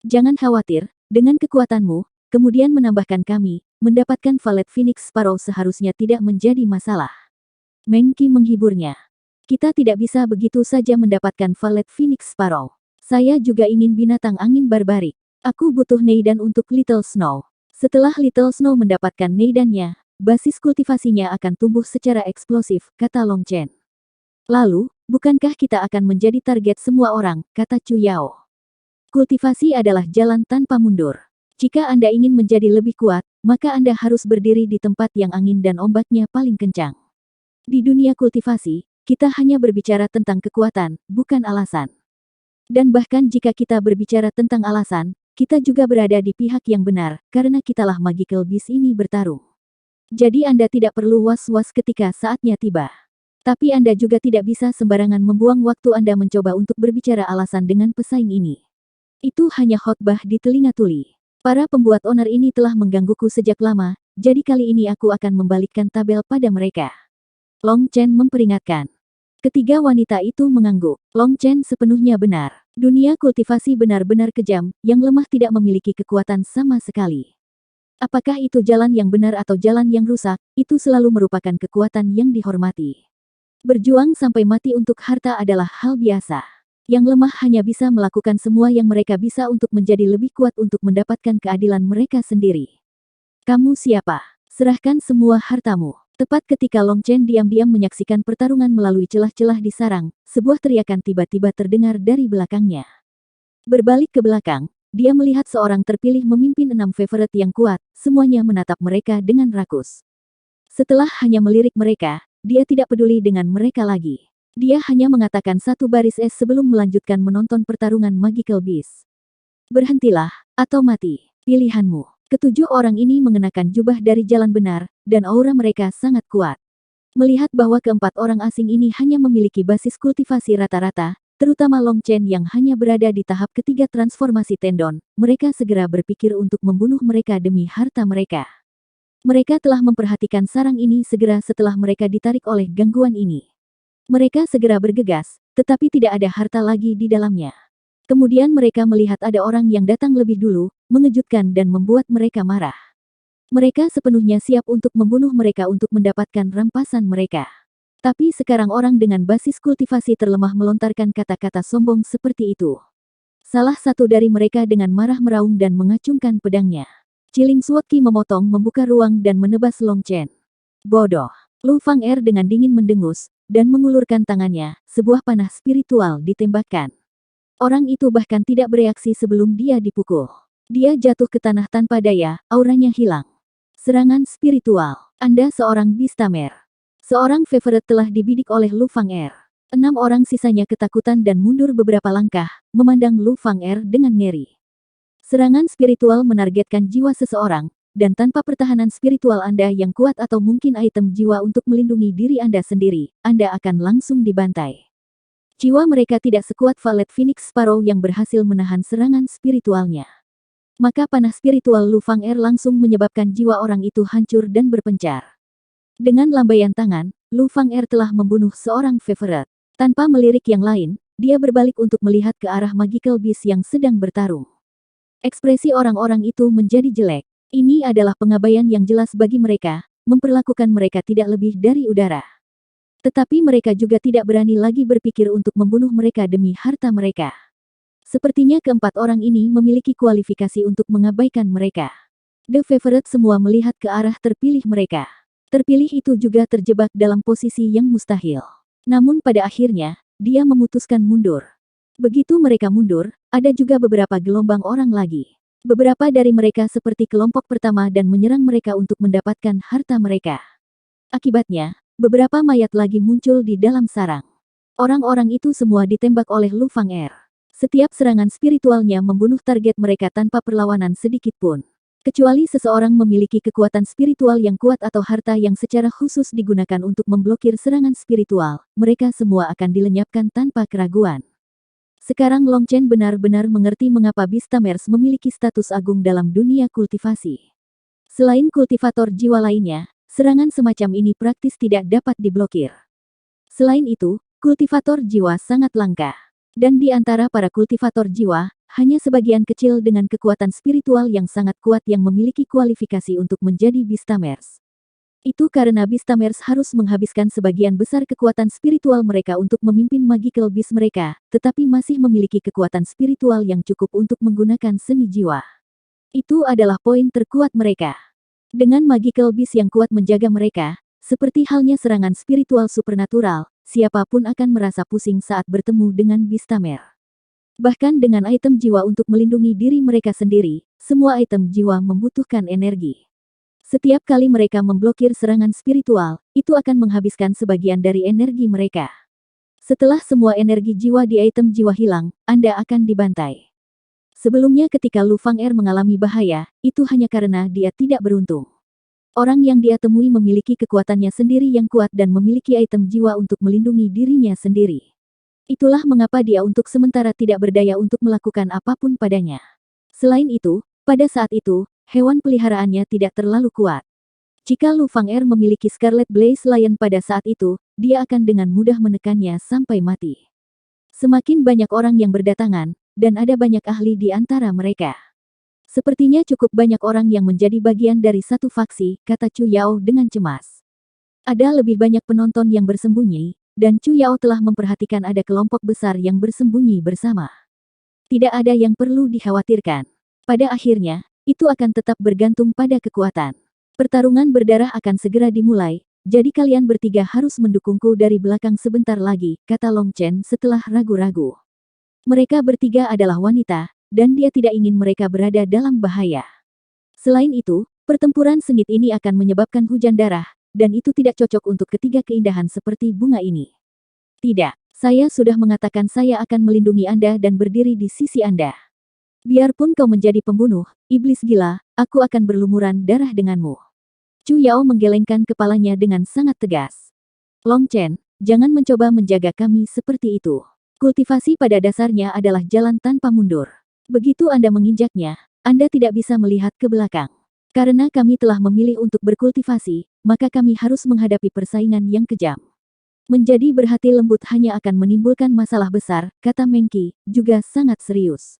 Jangan khawatir, dengan kekuatanmu, kemudian menambahkan kami, mendapatkan Valet Phoenix Sparrow seharusnya tidak menjadi masalah. Meng Qi menghiburnya. Kita tidak bisa begitu saja mendapatkan Valet Phoenix Sparrow. Saya juga ingin binatang angin barbarik. Aku butuh Neidan untuk Little Snow. Setelah Little Snow mendapatkan Neidannya, basis kultivasinya akan tumbuh secara eksplosif, kata Long Chen. Lalu, bukankah kita akan menjadi target semua orang, kata Chu Yao. Kultivasi adalah jalan tanpa mundur. Jika Anda ingin menjadi lebih kuat, maka Anda harus berdiri di tempat yang angin dan ombaknya paling kencang. Di dunia kultivasi, kita hanya berbicara tentang kekuatan, bukan alasan. Dan bahkan jika kita berbicara tentang alasan, kita juga berada di pihak yang benar, karena kitalah magical beast ini bertarung. Jadi Anda tidak perlu was-was ketika saatnya tiba. Tapi Anda juga tidak bisa sembarangan membuang waktu Anda mencoba untuk berbicara alasan dengan pesaing ini. Itu hanya khotbah di telinga tuli. Para pembuat owner ini telah menggangguku sejak lama, jadi kali ini aku akan membalikkan tabel pada mereka. Long Chen memperingatkan. Ketiga wanita itu mengangguk. Long Chen sepenuhnya benar. Dunia kultivasi benar-benar kejam, yang lemah tidak memiliki kekuatan sama sekali. Apakah itu jalan yang benar atau jalan yang rusak, itu selalu merupakan kekuatan yang dihormati. Berjuang sampai mati untuk harta adalah hal biasa. Yang lemah hanya bisa melakukan semua yang mereka bisa untuk menjadi lebih kuat untuk mendapatkan keadilan mereka sendiri. Kamu siapa? Serahkan semua hartamu. Tepat ketika Long Chen diam-diam menyaksikan pertarungan melalui celah-celah di sarang, sebuah teriakan tiba-tiba terdengar dari belakangnya. Berbalik ke belakang, dia melihat seorang terpilih memimpin 6 favorite yang kuat, semuanya menatap mereka dengan rakus. Setelah hanya melirik mereka, dia tidak peduli dengan mereka lagi. Dia hanya mengatakan satu baris es sebelum melanjutkan menonton pertarungan Magical Beast. Berhentilah, atau mati, pilihanmu. Ketujuh orang ini mengenakan jubah dari jalan benar, dan aura mereka sangat kuat. Melihat bahwa keempat orang asing ini hanya memiliki basis kultivasi rata-rata, terutama Long Chen yang hanya berada di tahap ketiga transformasi tendon, mereka segera berpikir untuk membunuh mereka demi harta mereka. Mereka telah memperhatikan sarang ini segera setelah mereka ditarik oleh gangguan ini. Mereka segera bergegas, tetapi tidak ada harta lagi di dalamnya. Kemudian mereka melihat ada orang yang datang lebih dulu, mengejutkan dan membuat mereka marah. Mereka sepenuhnya siap untuk membunuh mereka untuk mendapatkan rampasan mereka. Tapi sekarang orang dengan basis kultivasi terlemah melontarkan kata-kata sombong seperti itu. Salah satu dari mereka dengan marah meraung dan mengacungkan pedangnya. Ciling Suotki memotong membuka ruang dan menebas Long Chen. Bodoh. Lu Fang-er dengan dingin mendengus, dan mengulurkan tangannya, sebuah panah spiritual ditembakkan. Orang itu bahkan tidak bereaksi sebelum dia dipukul. Dia jatuh ke tanah tanpa daya, auranya hilang. Serangan spiritual. Anda seorang Beastamer. Seorang favorite telah dibidik oleh Lu Fang-er. 6 orang sisanya ketakutan dan mundur beberapa langkah, memandang Lu Fang-er dengan ngeri. Serangan spiritual menargetkan jiwa seseorang, dan tanpa pertahanan spiritual Anda yang kuat atau mungkin item jiwa untuk melindungi diri Anda sendiri, Anda akan langsung dibantai. Jiwa mereka tidak sekuat Valet Phoenix Sparrow yang berhasil menahan serangan spiritualnya. Maka panah spiritual Lu Fang-er langsung menyebabkan jiwa orang itu hancur dan berpencar. Dengan lambaian tangan, Lu Fang-er telah membunuh seorang favorite. Tanpa melirik yang lain, dia berbalik untuk melihat ke arah magical beast yang sedang bertarung. Ekspresi orang-orang itu menjadi jelek. Ini adalah pengabaian yang jelas bagi mereka, memperlakukan mereka tidak lebih dari udara. Tetapi mereka juga tidak berani lagi berpikir untuk membunuh mereka demi harta mereka. Sepertinya keempat orang ini memiliki kualifikasi untuk mengabaikan mereka. The Favorite semua melihat ke arah terpilih mereka. Terpilih itu juga terjebak dalam posisi yang mustahil. Namun pada akhirnya, dia memutuskan mundur. Begitu mereka mundur, ada juga beberapa gelombang orang lagi. Beberapa dari mereka seperti kelompok pertama dan menyerang mereka untuk mendapatkan harta mereka. Akibatnya, beberapa mayat lagi muncul di dalam sarang. Orang-orang itu semua ditembak oleh Lu Fang-er. Setiap serangan spiritualnya membunuh target mereka tanpa perlawanan sedikit pun. Kecuali seseorang memiliki kekuatan spiritual yang kuat atau harta yang secara khusus digunakan untuk memblokir serangan spiritual, mereka semua akan dilenyapkan tanpa keraguan. Sekarang Long Chen benar-benar mengerti mengapa Beastamers memiliki status agung dalam dunia kultivasi. Selain kultivator jiwa lainnya, serangan semacam ini praktis tidak dapat diblokir. Selain itu, kultivator jiwa sangat langka. Dan di antara para kultivator jiwa, hanya sebagian kecil dengan kekuatan spiritual yang sangat kuat yang memiliki kualifikasi untuk menjadi Beastamers. Itu karena Beastamers harus menghabiskan sebagian besar kekuatan spiritual mereka untuk memimpin magical beast mereka, tetapi masih memiliki kekuatan spiritual yang cukup untuk menggunakan seni jiwa. Itu adalah poin terkuat mereka. Dengan magical beast yang kuat menjaga mereka, seperti halnya serangan spiritual supernatural, siapapun akan merasa pusing saat bertemu dengan Beastamer. Bahkan dengan item jiwa untuk melindungi diri mereka sendiri, semua item jiwa membutuhkan energi. Setiap kali mereka memblokir serangan spiritual, itu akan menghabiskan sebagian dari energi mereka. Setelah semua energi jiwa di item jiwa hilang, Anda akan dibantai. Sebelumnya ketika Lu Fang-er mengalami bahaya, itu hanya karena dia tidak beruntung. Orang yang dia temui memiliki kekuatannya sendiri yang kuat dan memiliki item jiwa untuk melindungi dirinya sendiri. Itulah mengapa dia untuk sementara tidak berdaya untuk melakukan apapun padanya. Selain itu, pada saat itu, hewan peliharaannya tidak terlalu kuat. Jika Lu Fang-er memiliki Scarlet Blaze Lion pada saat itu, dia akan dengan mudah menekannya sampai mati. Semakin banyak orang yang berdatangan, dan ada banyak ahli di antara mereka. Sepertinya cukup banyak orang yang menjadi bagian dari satu faksi, kata Chu Yao dengan cemas. Ada lebih banyak penonton yang bersembunyi, dan Chu Yao telah memperhatikan ada kelompok besar yang bersembunyi bersama. Tidak ada yang perlu dikhawatirkan. Pada akhirnya, itu akan tetap bergantung pada kekuatan. Pertarungan berdarah akan segera dimulai, jadi kalian bertiga harus mendukungku dari belakang sebentar lagi, kata Long Chen setelah ragu-ragu. Mereka bertiga adalah wanita, dan dia tidak ingin mereka berada dalam bahaya. Selain itu, pertempuran sengit ini akan menyebabkan hujan darah, dan itu tidak cocok untuk ketiga keindahan seperti bunga ini. Tidak, saya sudah mengatakan saya akan melindungi Anda dan berdiri di sisi Anda. Biarpun kau menjadi pembunuh, iblis gila, aku akan berlumuran darah denganmu. Chu Yao menggelengkan kepalanya dengan sangat tegas. Long Chen, jangan mencoba menjaga kami seperti itu. Kultivasi pada dasarnya adalah jalan tanpa mundur. Begitu Anda menginjaknya, Anda tidak bisa melihat ke belakang. Karena kami telah memilih untuk berkultivasi, maka kami harus menghadapi persaingan yang kejam. Menjadi berhati lembut hanya akan menimbulkan masalah besar, kata Mengki, juga sangat serius.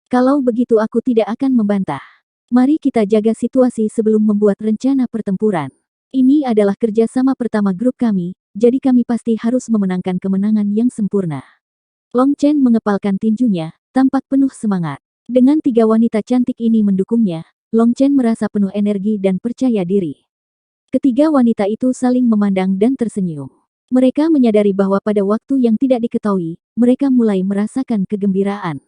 Kalau begitu aku tidak akan membantah. Mari kita jaga situasi sebelum membuat rencana pertempuran. Ini adalah kerjasama pertama grup kami, jadi kami pasti harus memenangkan kemenangan yang sempurna. Long Chen mengepalkan tinjunya, tampak penuh semangat. Dengan 3 wanita cantik ini mendukungnya, Long Chen merasa penuh energi dan percaya diri. Ketiga wanita itu saling memandang dan tersenyum. Mereka menyadari bahwa pada waktu yang tidak diketahui, mereka mulai merasakan kegembiraan.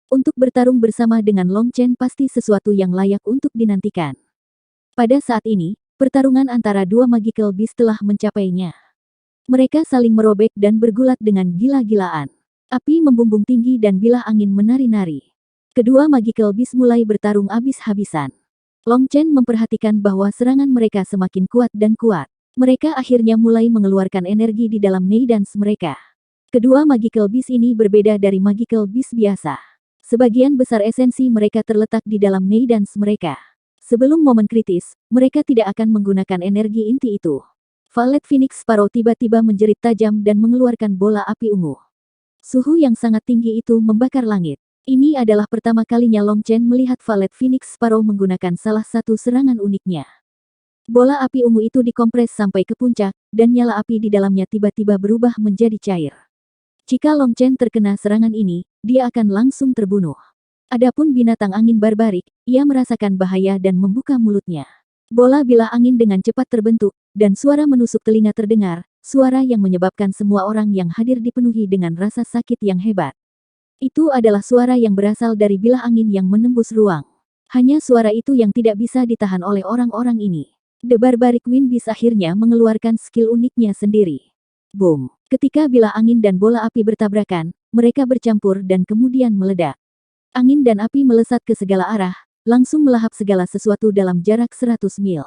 Untuk bertarung bersama dengan Long Chen pasti sesuatu yang layak untuk dinantikan. Pada saat ini, pertarungan antara dua magical beast telah mencapainya. Mereka saling merobek dan bergulat dengan gila-gilaan. Api membumbung tinggi dan bilah angin menari-nari. Kedua magical beast mulai bertarung habis-habisan. Long Chen memperhatikan bahwa serangan mereka semakin kuat dan kuat. Mereka akhirnya mulai mengeluarkan energi di dalam Nei Dance mereka. Kedua magical beast ini berbeda dari magical beast biasa. Sebagian besar esensi mereka terletak di dalam Nei Dance mereka. Sebelum momen kritis, mereka tidak akan menggunakan energi inti itu. Violet Phoenix Sparrow tiba-tiba menjerit tajam dan mengeluarkan bola api ungu. Suhu yang sangat tinggi itu membakar langit. Ini adalah pertama kalinya Long Chen melihat Violet Phoenix Sparrow menggunakan salah satu serangan uniknya. Bola api ungu itu dikompres sampai ke puncak, dan nyala api di dalamnya tiba-tiba berubah menjadi cair. Jika Long Chen terkena serangan ini, dia akan langsung terbunuh. Adapun binatang angin barbarik, ia merasakan bahaya dan membuka mulutnya. Bola bilah angin dengan cepat terbentuk, dan suara menusuk telinga terdengar, suara yang menyebabkan semua orang yang hadir dipenuhi dengan rasa sakit yang hebat. Itu adalah suara yang berasal dari bilah angin yang menembus ruang. Hanya suara itu yang tidak bisa ditahan oleh orang-orang ini. The Barbaric Wind Beast akhirnya mengeluarkan skill uniknya sendiri. Boom! Ketika bilah angin dan bola api bertabrakan, mereka bercampur dan kemudian meledak. Angin dan api melesat ke segala arah, langsung melahap segala sesuatu dalam jarak 100 mil.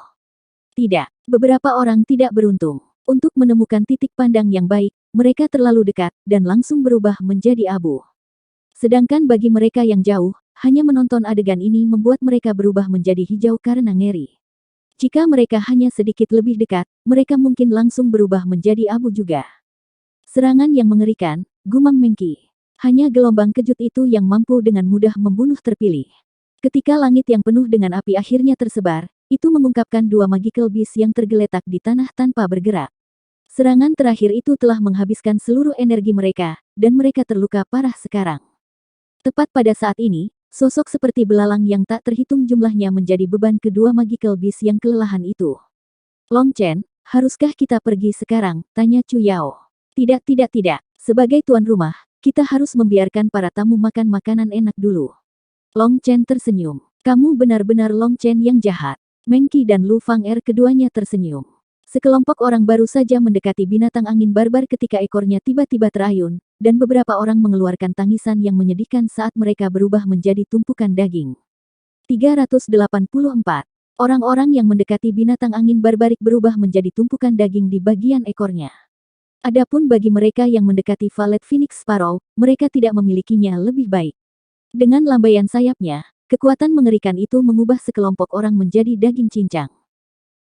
Tidak, beberapa orang tidak beruntung. Untuk menemukan titik pandang yang baik, mereka terlalu dekat, dan langsung berubah menjadi abu. Sedangkan bagi mereka yang jauh, hanya menonton adegan ini membuat mereka berubah menjadi hijau karena ngeri. Jika mereka hanya sedikit lebih dekat, mereka mungkin langsung berubah menjadi abu juga. Serangan yang mengerikan, gumam Mengki. Hanya gelombang kejut itu yang mampu dengan mudah membunuh terpilih. Ketika langit yang penuh dengan api akhirnya tersebar, itu mengungkapkan dua magical beast yang tergeletak di tanah tanpa bergerak. Serangan terakhir itu telah menghabiskan seluruh energi mereka, dan mereka terluka parah sekarang. Tepat pada saat ini, sosok seperti belalang yang tak terhitung jumlahnya menjadi beban kedua magical beast yang kelelahan itu. Long Chen, haruskah kita pergi sekarang? Tanya Chu Yao. Tidak. Sebagai tuan rumah, kita harus membiarkan para tamu makan makanan enak dulu. Long Chen tersenyum. Kamu benar-benar Long Chen yang jahat. Mengki dan Lu Fang'er keduanya tersenyum. Sekelompok orang baru saja mendekati binatang angin barbar ketika ekornya tiba-tiba terayun, dan beberapa orang mengeluarkan tangisan yang menyedihkan saat mereka berubah menjadi tumpukan daging. 384. Orang-orang yang mendekati binatang angin barbarik berubah menjadi tumpukan daging di bagian ekornya. Adapun bagi mereka yang mendekati Violet Phoenix Sparrow, mereka tidak memilikinya lebih baik. Dengan lambaian sayapnya, kekuatan mengerikan itu mengubah sekelompok orang menjadi daging cincang.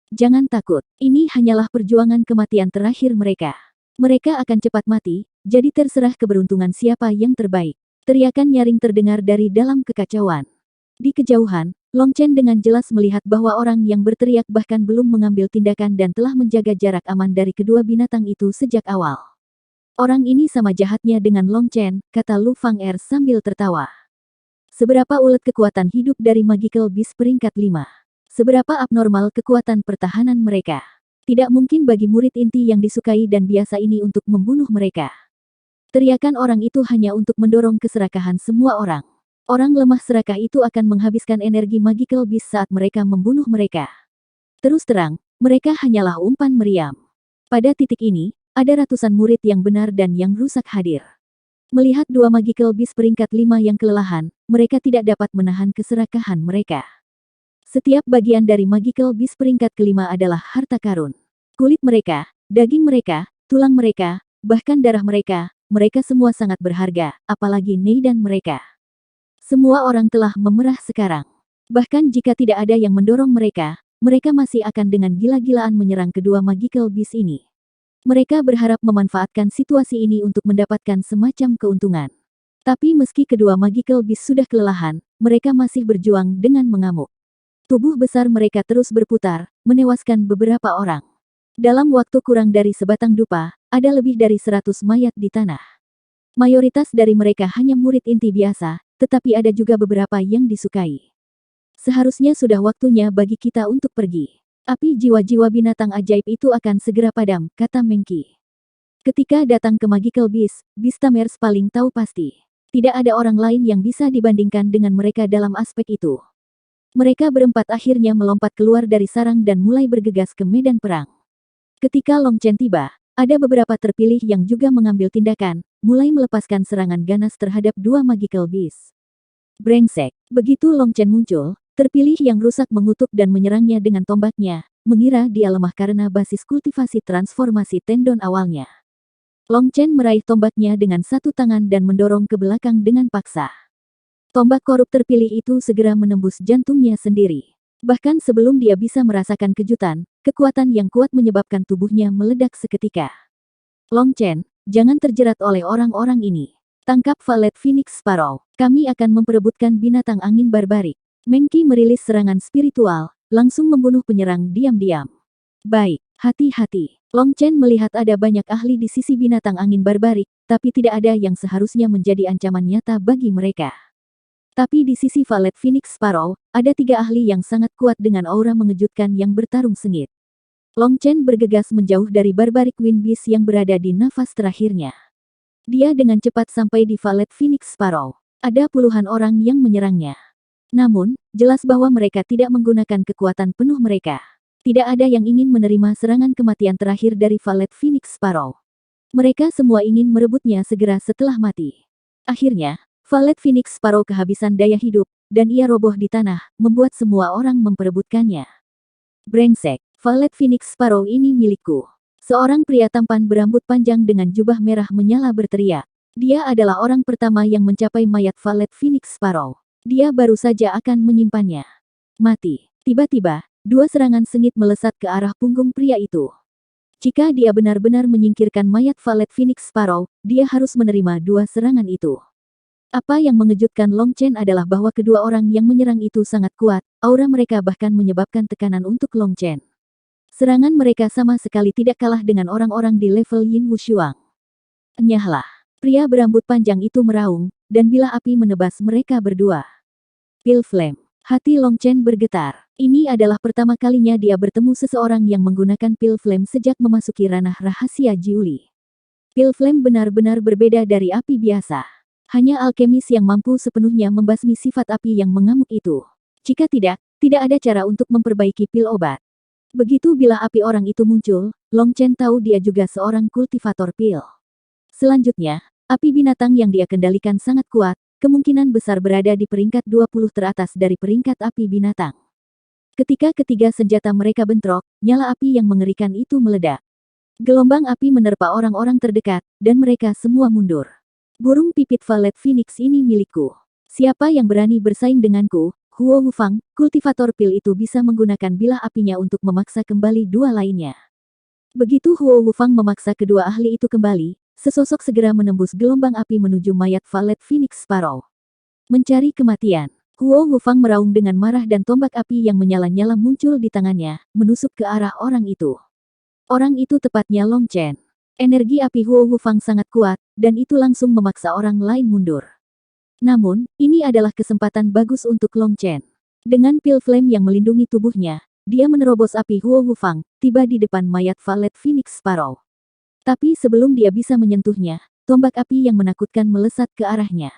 Jangan takut, ini hanyalah perjuangan kematian terakhir mereka. Mereka akan cepat mati, jadi terserah keberuntungan siapa yang terbaik. Teriakan nyaring terdengar dari dalam kekacauan. Di kejauhan, Long Chen dengan jelas melihat bahwa orang yang berteriak bahkan belum mengambil tindakan dan telah menjaga jarak aman dari kedua binatang itu sejak awal. Orang ini sama jahatnya dengan Long Chen, kata Lu Fang'er sambil tertawa. Seberapa ulet kekuatan hidup dari Magical Beast peringkat 5? Seberapa abnormal kekuatan pertahanan mereka? Tidak mungkin bagi murid inti yang disukai dan biasa ini untuk membunuh mereka. Teriakan orang itu hanya untuk mendorong keserakahan semua orang. Orang lemah serakah itu akan menghabiskan energi Magical Beast saat mereka membunuh mereka. Terus terang, mereka hanyalah umpan meriam. Pada titik ini, ada ratusan murid yang benar dan yang rusak hadir. Melihat dua Magical Beast peringkat 5 yang kelelahan, mereka tidak dapat menahan keserakahan mereka. Setiap bagian dari Magical Beast peringkat kelima adalah harta karun. Kulit mereka, daging mereka, tulang mereka, bahkan darah mereka semua sangat berharga, apalagi Nei dan mereka. Semua orang telah memerah sekarang. Bahkan jika tidak ada yang mendorong mereka, mereka masih akan dengan gila-gilaan menyerang kedua Magical Beast ini. Mereka berharap memanfaatkan situasi ini untuk mendapatkan semacam keuntungan. Tapi meski kedua Magical Beast sudah kelelahan, mereka masih berjuang dengan mengamuk. Tubuh besar mereka terus berputar, menewaskan beberapa orang. Dalam waktu kurang dari sebatang dupa, ada lebih dari 100 mayat di tanah. Mayoritas dari mereka hanya murid inti biasa, tetapi ada juga beberapa yang disukai. Seharusnya sudah waktunya bagi kita untuk pergi. Api jiwa-jiwa binatang ajaib itu akan segera padam, kata Mengki. Ketika datang ke Magical Beast, Beastamers paling tahu pasti. Tidak ada orang lain yang bisa dibandingkan dengan mereka dalam aspek itu. Mereka berempat akhirnya melompat keluar dari sarang dan mulai bergegas ke medan perang. Ketika Long Chen tiba, ada beberapa terpilih yang juga mengambil tindakan, mulai melepaskan serangan ganas terhadap dua Magical Beast. Brengsek. Begitu Long Chen muncul, terpilih yang rusak mengutuk dan menyerangnya dengan tombaknya, mengira dia lemah karena basis kultivasi transformasi tendon awalnya. Long Chen meraih tombaknya dengan satu tangan dan mendorong ke belakang dengan paksa. Tombak korup terpilih itu segera menembus jantungnya sendiri. Bahkan sebelum dia bisa merasakan kejutan, kekuatan yang kuat menyebabkan tubuhnya meledak seketika. Long Chen, jangan terjerat oleh orang-orang ini. Tangkap Valet Phoenix Sparrow. Kami akan memperebutkan binatang angin barbarik. Mengki merilis serangan spiritual, langsung membunuh penyerang diam-diam. Baik, hati-hati. Long Chen melihat ada banyak ahli di sisi binatang angin barbarik, tapi tidak ada yang seharusnya menjadi ancaman nyata bagi mereka. Tapi di sisi Valet Phoenix Sparrow, ada 3 ahli yang sangat kuat dengan aura mengejutkan yang bertarung sengit. Long Chen bergegas menjauh dari barbaric wind beast yang berada di nafas terakhirnya. Dia dengan cepat sampai di Valet Phoenix Sparrow. Ada puluhan orang yang menyerangnya. Namun, jelas bahwa mereka tidak menggunakan kekuatan penuh mereka. Tidak ada yang ingin menerima serangan kematian terakhir dari Valet Phoenix Sparrow. Mereka semua ingin merebutnya segera setelah mati. Akhirnya, Valet Phoenix Sparrow kehabisan daya hidup, dan ia roboh di tanah, membuat semua orang memperebutkannya. Brengsek, Valet Phoenix Sparrow ini milikku. Seorang pria tampan berambut panjang dengan jubah merah menyala berteriak. Dia adalah orang pertama yang mencapai mayat Valet Phoenix Sparrow. Dia baru saja akan menyimpannya. Mati. Tiba-tiba, 2 serangan sengit melesat ke arah punggung pria itu. Jika dia benar-benar menyingkirkan mayat Valet Phoenix Sparrow, dia harus menerima 2 serangan itu. Apa yang mengejutkan Long Chen adalah bahwa kedua orang yang menyerang itu sangat kuat, aura mereka bahkan menyebabkan tekanan untuk Long Chen. Serangan mereka sama sekali tidak kalah dengan orang-orang di level Yin Wushuang. Enyahlah. Pria berambut panjang itu meraung, dan bila api menebas mereka berdua. Pil Flame. Hati Long Chen bergetar. Ini adalah pertama kalinya dia bertemu seseorang yang menggunakan Pil Flame sejak memasuki ranah rahasia Jiuli. Pil Flame benar-benar berbeda dari api biasa. Hanya alkemis yang mampu sepenuhnya membasmi sifat api yang mengamuk itu. Jika tidak, tidak ada cara untuk memperbaiki pil obat. Begitu bila api orang itu muncul, Long Chen tahu dia juga seorang kultivator pil. Selanjutnya, api binatang yang dia kendalikan sangat kuat, kemungkinan besar berada di peringkat 20 teratas dari peringkat api binatang. Ketika ketiga senjata mereka bentrok, nyala api yang mengerikan itu meledak. Gelombang api menerpa orang-orang terdekat, dan mereka semua mundur. Burung pipit Valet Phoenix ini milikku. Siapa yang berani bersaing denganku? Huo Wufang, kultivator pil itu bisa menggunakan bilah apinya untuk memaksa kembali 2 lainnya. Begitu Huo Wufang memaksa kedua ahli itu kembali, sesosok segera menembus gelombang api menuju mayat Valet Phoenix Sparrow. Mencari kematian. Huo Wufang meraung dengan marah dan tombak api yang menyala-nyala muncul di tangannya, menusuk ke arah orang itu. Orang itu tepatnya Long Chen. Energi api Huo Wufang sangat kuat, dan itu langsung memaksa orang lain mundur. Namun, ini adalah kesempatan bagus untuk Long Chen. Dengan pil flame yang melindungi tubuhnya, dia menerobos api Huo Wufang, tiba di depan mayat Valet Phoenix Sparrow. Tapi sebelum dia bisa menyentuhnya, tombak api yang menakutkan melesat ke arahnya.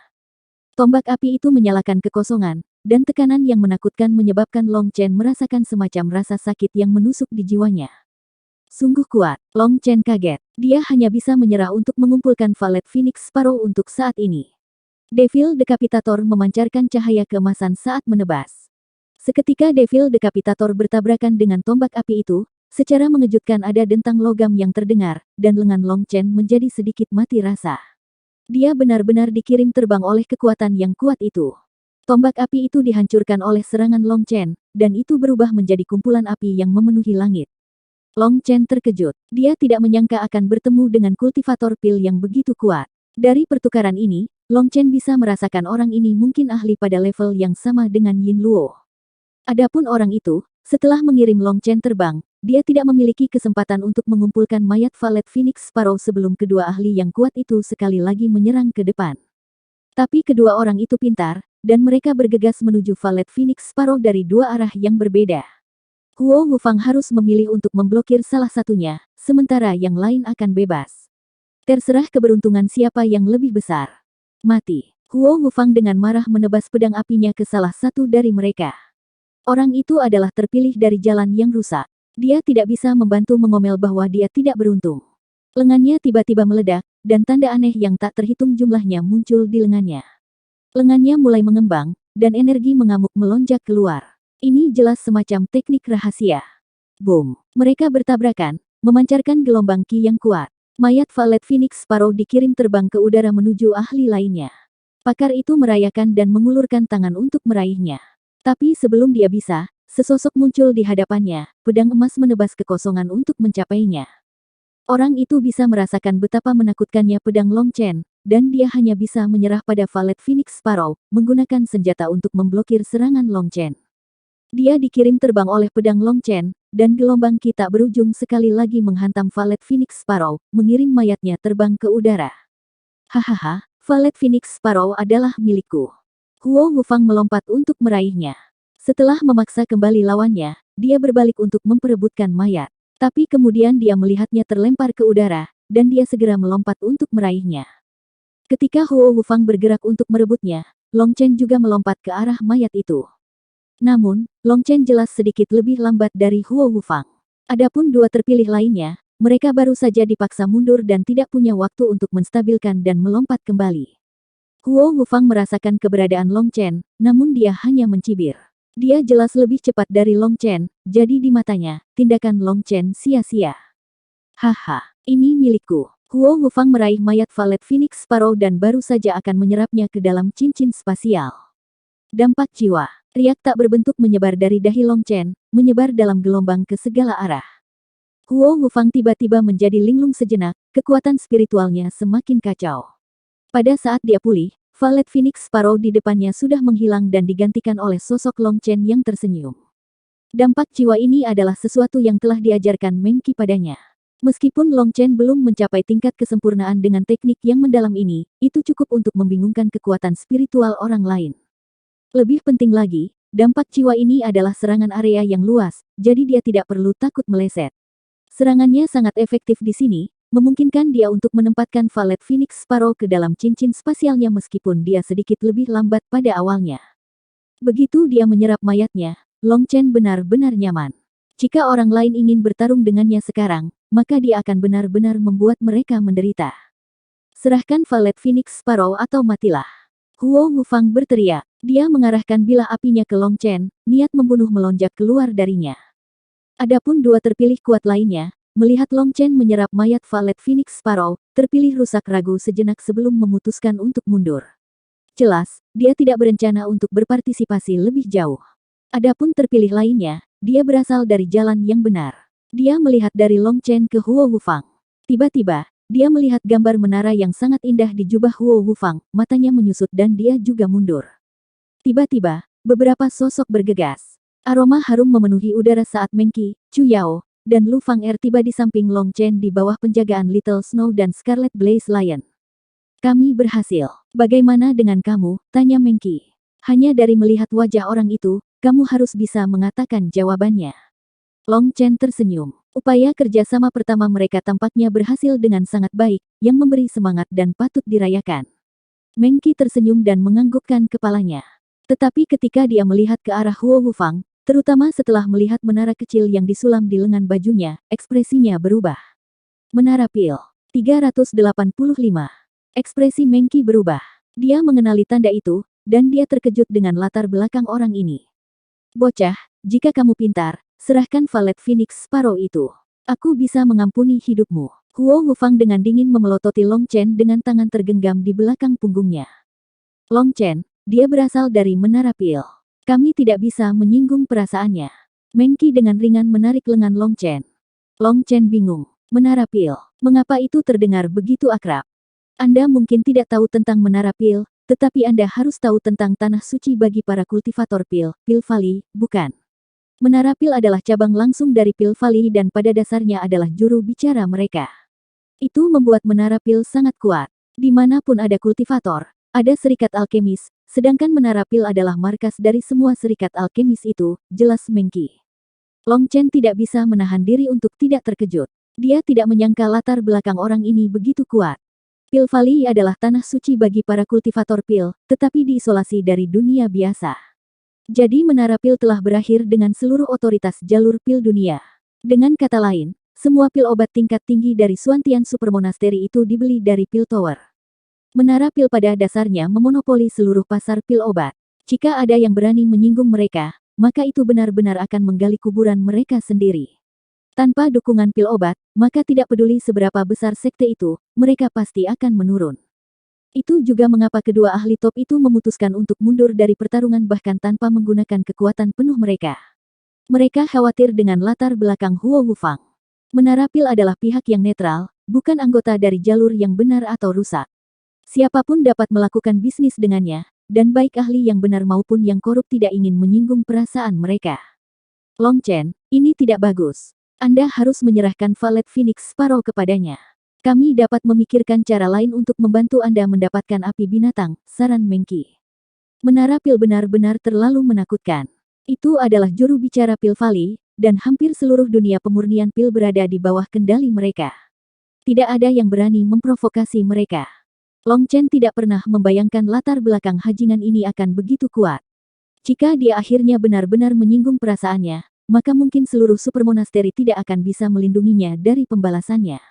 Tombak api itu menyalakan kekosongan, dan tekanan yang menakutkan menyebabkan Long Chen merasakan semacam rasa sakit yang menusuk di jiwanya. Sungguh kuat, Long Chen kaget. Dia hanya bisa menyerah untuk mengumpulkan Valet Phoenix Sparrow untuk saat ini. Devil Decapitator memancarkan cahaya keemasan saat menebas. Seketika Devil Decapitator bertabrakan dengan tombak api itu, secara mengejutkan ada dentang logam yang terdengar, dan lengan Long Chen menjadi sedikit mati rasa. Dia benar-benar dikirim terbang oleh kekuatan yang kuat itu. Tombak api itu dihancurkan oleh serangan Long Chen, dan itu berubah menjadi kumpulan api yang memenuhi langit. Long Chen terkejut. Dia tidak menyangka akan bertemu dengan kultivator pil yang begitu kuat. Dari pertukaran ini, Long Chen bisa merasakan orang ini mungkin ahli pada level yang sama dengan Yin Luo. Adapun orang itu, setelah mengirim Long Chen terbang, dia tidak memiliki kesempatan untuk mengumpulkan mayat Valet Phoenix Sparrow sebelum kedua ahli yang kuat itu sekali lagi menyerang ke depan. Tapi kedua orang itu pintar, dan mereka bergegas menuju Valet Phoenix Sparrow dari dua arah yang berbeda. Huo Wufang harus memilih untuk memblokir salah satunya, sementara yang lain akan bebas. Terserah keberuntungan siapa yang lebih besar. Mati. Huo Wufang dengan marah menebas pedang apinya ke salah satu dari mereka. Orang itu adalah terpilih dari jalan yang rusak. Dia tidak bisa membantu mengomel bahwa dia tidak beruntung. Lengannya tiba-tiba meledak, dan tanda aneh yang tak terhitung jumlahnya muncul di lengannya. Lengannya mulai mengembang, dan energi mengamuk melonjak keluar. Ini jelas semacam teknik rahasia. Boom! Mereka bertabrakan, memancarkan gelombang ki yang kuat. Mayat Valet Phoenix Sparrow dikirim terbang ke udara menuju ahli lainnya. Pakar itu merayakan dan mengulurkan tangan untuk meraihnya. Tapi sebelum dia bisa, sesosok muncul di hadapannya, pedang emas menebas kekosongan untuk mencapainya. Orang itu bisa merasakan betapa menakutkannya pedang Long Chen, dan dia hanya bisa menyerah pada Valet Phoenix Sparrow, menggunakan senjata untuk memblokir serangan Long Chen. Dia dikirim terbang oleh pedang Long Chen, dan gelombang ki tak berujung sekali lagi menghantam Valet Phoenix Sparrow, mengirim mayatnya terbang ke udara. Hahaha, Valet Phoenix Sparrow adalah milikku. Huo Wufang melompat untuk meraihnya. Setelah memaksa kembali lawannya, dia berbalik untuk memperebutkan mayat. Tapi kemudian dia melihatnya terlempar ke udara, dan dia segera melompat untuk meraihnya. Ketika Huo Wufang bergerak untuk merebutnya, Long Chen juga melompat ke arah mayat itu. Namun, Long Chen jelas sedikit lebih lambat dari Huo Wufang. Adapun dua terpilih lainnya, mereka baru saja dipaksa mundur dan tidak punya waktu untuk menstabilkan dan melompat kembali. Huo Wufang merasakan keberadaan Long Chen, namun dia hanya mencibir. Dia jelas lebih cepat dari Long Chen, jadi di matanya, tindakan Long Chen sia-sia. Haha, ini milikku. Huo Wufang meraih mayat Valet Phoenix Sparrow dan baru saja akan menyerapnya ke dalam cincin spasial. Dampak jiwa. Riak tak berbentuk menyebar dari dahi Long Chen, menyebar dalam gelombang ke segala arah. Huo Wufang tiba-tiba menjadi linglung sejenak, kekuatan spiritualnya semakin kacau. Pada saat dia pulih, Valet Phoenix Sparrow di depannya sudah menghilang dan digantikan oleh sosok Long Chen yang tersenyum. Dampak jiwa ini adalah sesuatu yang telah diajarkan Meng Qi padanya. Meskipun Long Chen belum mencapai tingkat kesempurnaan dengan teknik yang mendalam ini, itu cukup untuk membingungkan kekuatan spiritual orang lain. Lebih penting lagi, dampak jiwa ini adalah serangan area yang luas, jadi dia tidak perlu takut meleset. Serangannya sangat efektif di sini, memungkinkan dia untuk menempatkan Valet Phoenix Sparrow ke dalam cincin spasialnya meskipun dia sedikit lebih lambat pada awalnya. Begitu dia menyerap mayatnya, Long Chen benar-benar nyaman. Jika orang lain ingin bertarung dengannya sekarang, maka dia akan benar-benar membuat mereka menderita. Serahkan Valet Phoenix Sparrow atau matilah. Huo Wufang berteriak. Dia mengarahkan bilah apinya ke Long Chen, niat membunuh melonjak keluar darinya. Adapun dua terpilih kuat lainnya, melihat Long Chen menyerap mayat Valet Phoenix Sparrow, terpilih rusak ragu sejenak sebelum memutuskan untuk mundur. Jelas, dia tidak berencana untuk berpartisipasi lebih jauh. Adapun terpilih lainnya, dia berasal dari jalan yang benar. Dia melihat dari Long Chen ke Huo Wufang. Tiba-tiba, dia melihat gambar menara yang sangat indah di jubah Huo Wufang, matanya menyusut dan dia juga mundur. Tiba-tiba, beberapa sosok bergegas. Aroma harum memenuhi udara saat Meng Qi, Chu Yao, dan Lu Fang'er tiba di samping Long Chen di bawah penjagaan Little Snow dan Scarlet Blaze Lion. Kami berhasil. Bagaimana dengan kamu? Tanya Meng Qi. Hanya dari melihat wajah orang itu, kamu harus bisa mengatakan jawabannya. Long Chen tersenyum. Upaya kerjasama pertama mereka tampaknya berhasil dengan sangat baik, yang memberi semangat dan patut dirayakan. Meng Qi tersenyum dan menganggukkan kepalanya. Tetapi ketika dia melihat ke arah Huo Wufang, terutama setelah melihat menara kecil yang disulam di lengan bajunya, ekspresinya berubah. Menara pil. 385. Ekspresi Meng Qi berubah. Dia mengenali tanda itu, dan dia terkejut dengan latar belakang orang ini. Bocah, jika kamu pintar, serahkan Valet Phoenix Sparrow itu. Aku bisa mengampuni hidupmu. Huo Wufang dengan dingin memelototi Long Chen dengan tangan tergenggam di belakang punggungnya. Long Chen, dia berasal dari Menara Pil. Kami tidak bisa menyinggung perasaannya. Meng Qi dengan ringan menarik lengan Long Chen. Long Chen bingung. Menara pil. Mengapa itu terdengar begitu akrab? Anda mungkin tidak tahu tentang menara pil, tetapi Anda harus tahu tentang tanah suci bagi para kultivator pil, Pil Valley, bukan? Menara pil adalah cabang langsung dari Pil Valley dan pada dasarnya adalah juru bicara mereka. Itu membuat menara pil sangat kuat. Dimanapun ada kultivator, ada serikat alkemis, sedangkan menara pil adalah markas dari semua serikat alkemis itu, jelas Mengki. Long Chen tidak bisa menahan diri untuk tidak terkejut. Dia tidak menyangka latar belakang orang ini begitu kuat. Pil Valley adalah tanah suci bagi para kultivator pil, tetapi diisolasi dari dunia biasa. Jadi menara pil telah berakhir dengan seluruh otoritas jalur pil dunia. Dengan kata lain, semua pil obat tingkat tinggi dari Suantian Supermonasteri itu dibeli dari Pil Tower. Menara pil pada dasarnya memonopoli seluruh pasar pil obat. Jika ada yang berani menyinggung mereka, maka itu benar-benar akan menggali kuburan mereka sendiri. Tanpa dukungan pil obat, maka tidak peduli seberapa besar sekte itu, mereka pasti akan menurun. Itu juga mengapa kedua ahli top itu memutuskan untuk mundur dari pertarungan bahkan tanpa menggunakan kekuatan penuh mereka. Mereka khawatir dengan latar belakang Huo Wufang. Menara pil adalah pihak yang netral, bukan anggota dari jalur yang benar atau rusak. Siapapun dapat melakukan bisnis dengannya, dan baik ahli yang benar maupun yang korup tidak ingin menyinggung perasaan mereka. Long Chen, ini tidak bagus. Anda harus menyerahkan Valet Phoenix Sparrow kepadanya. Kami dapat memikirkan cara lain untuk membantu Anda mendapatkan api binatang, saran Mengki. Menara pil benar-benar terlalu menakutkan. Itu adalah juru bicara Pil Valley, dan hampir seluruh dunia pemurnian pil berada di bawah kendali mereka. Tidak ada yang berani memprovokasi mereka. Long Chen tidak pernah membayangkan latar belakang hajingan ini akan begitu kuat. Jika dia akhirnya benar-benar menyinggung perasaannya, maka mungkin seluruh supermonasteri tidak akan bisa melindunginya dari pembalasannya.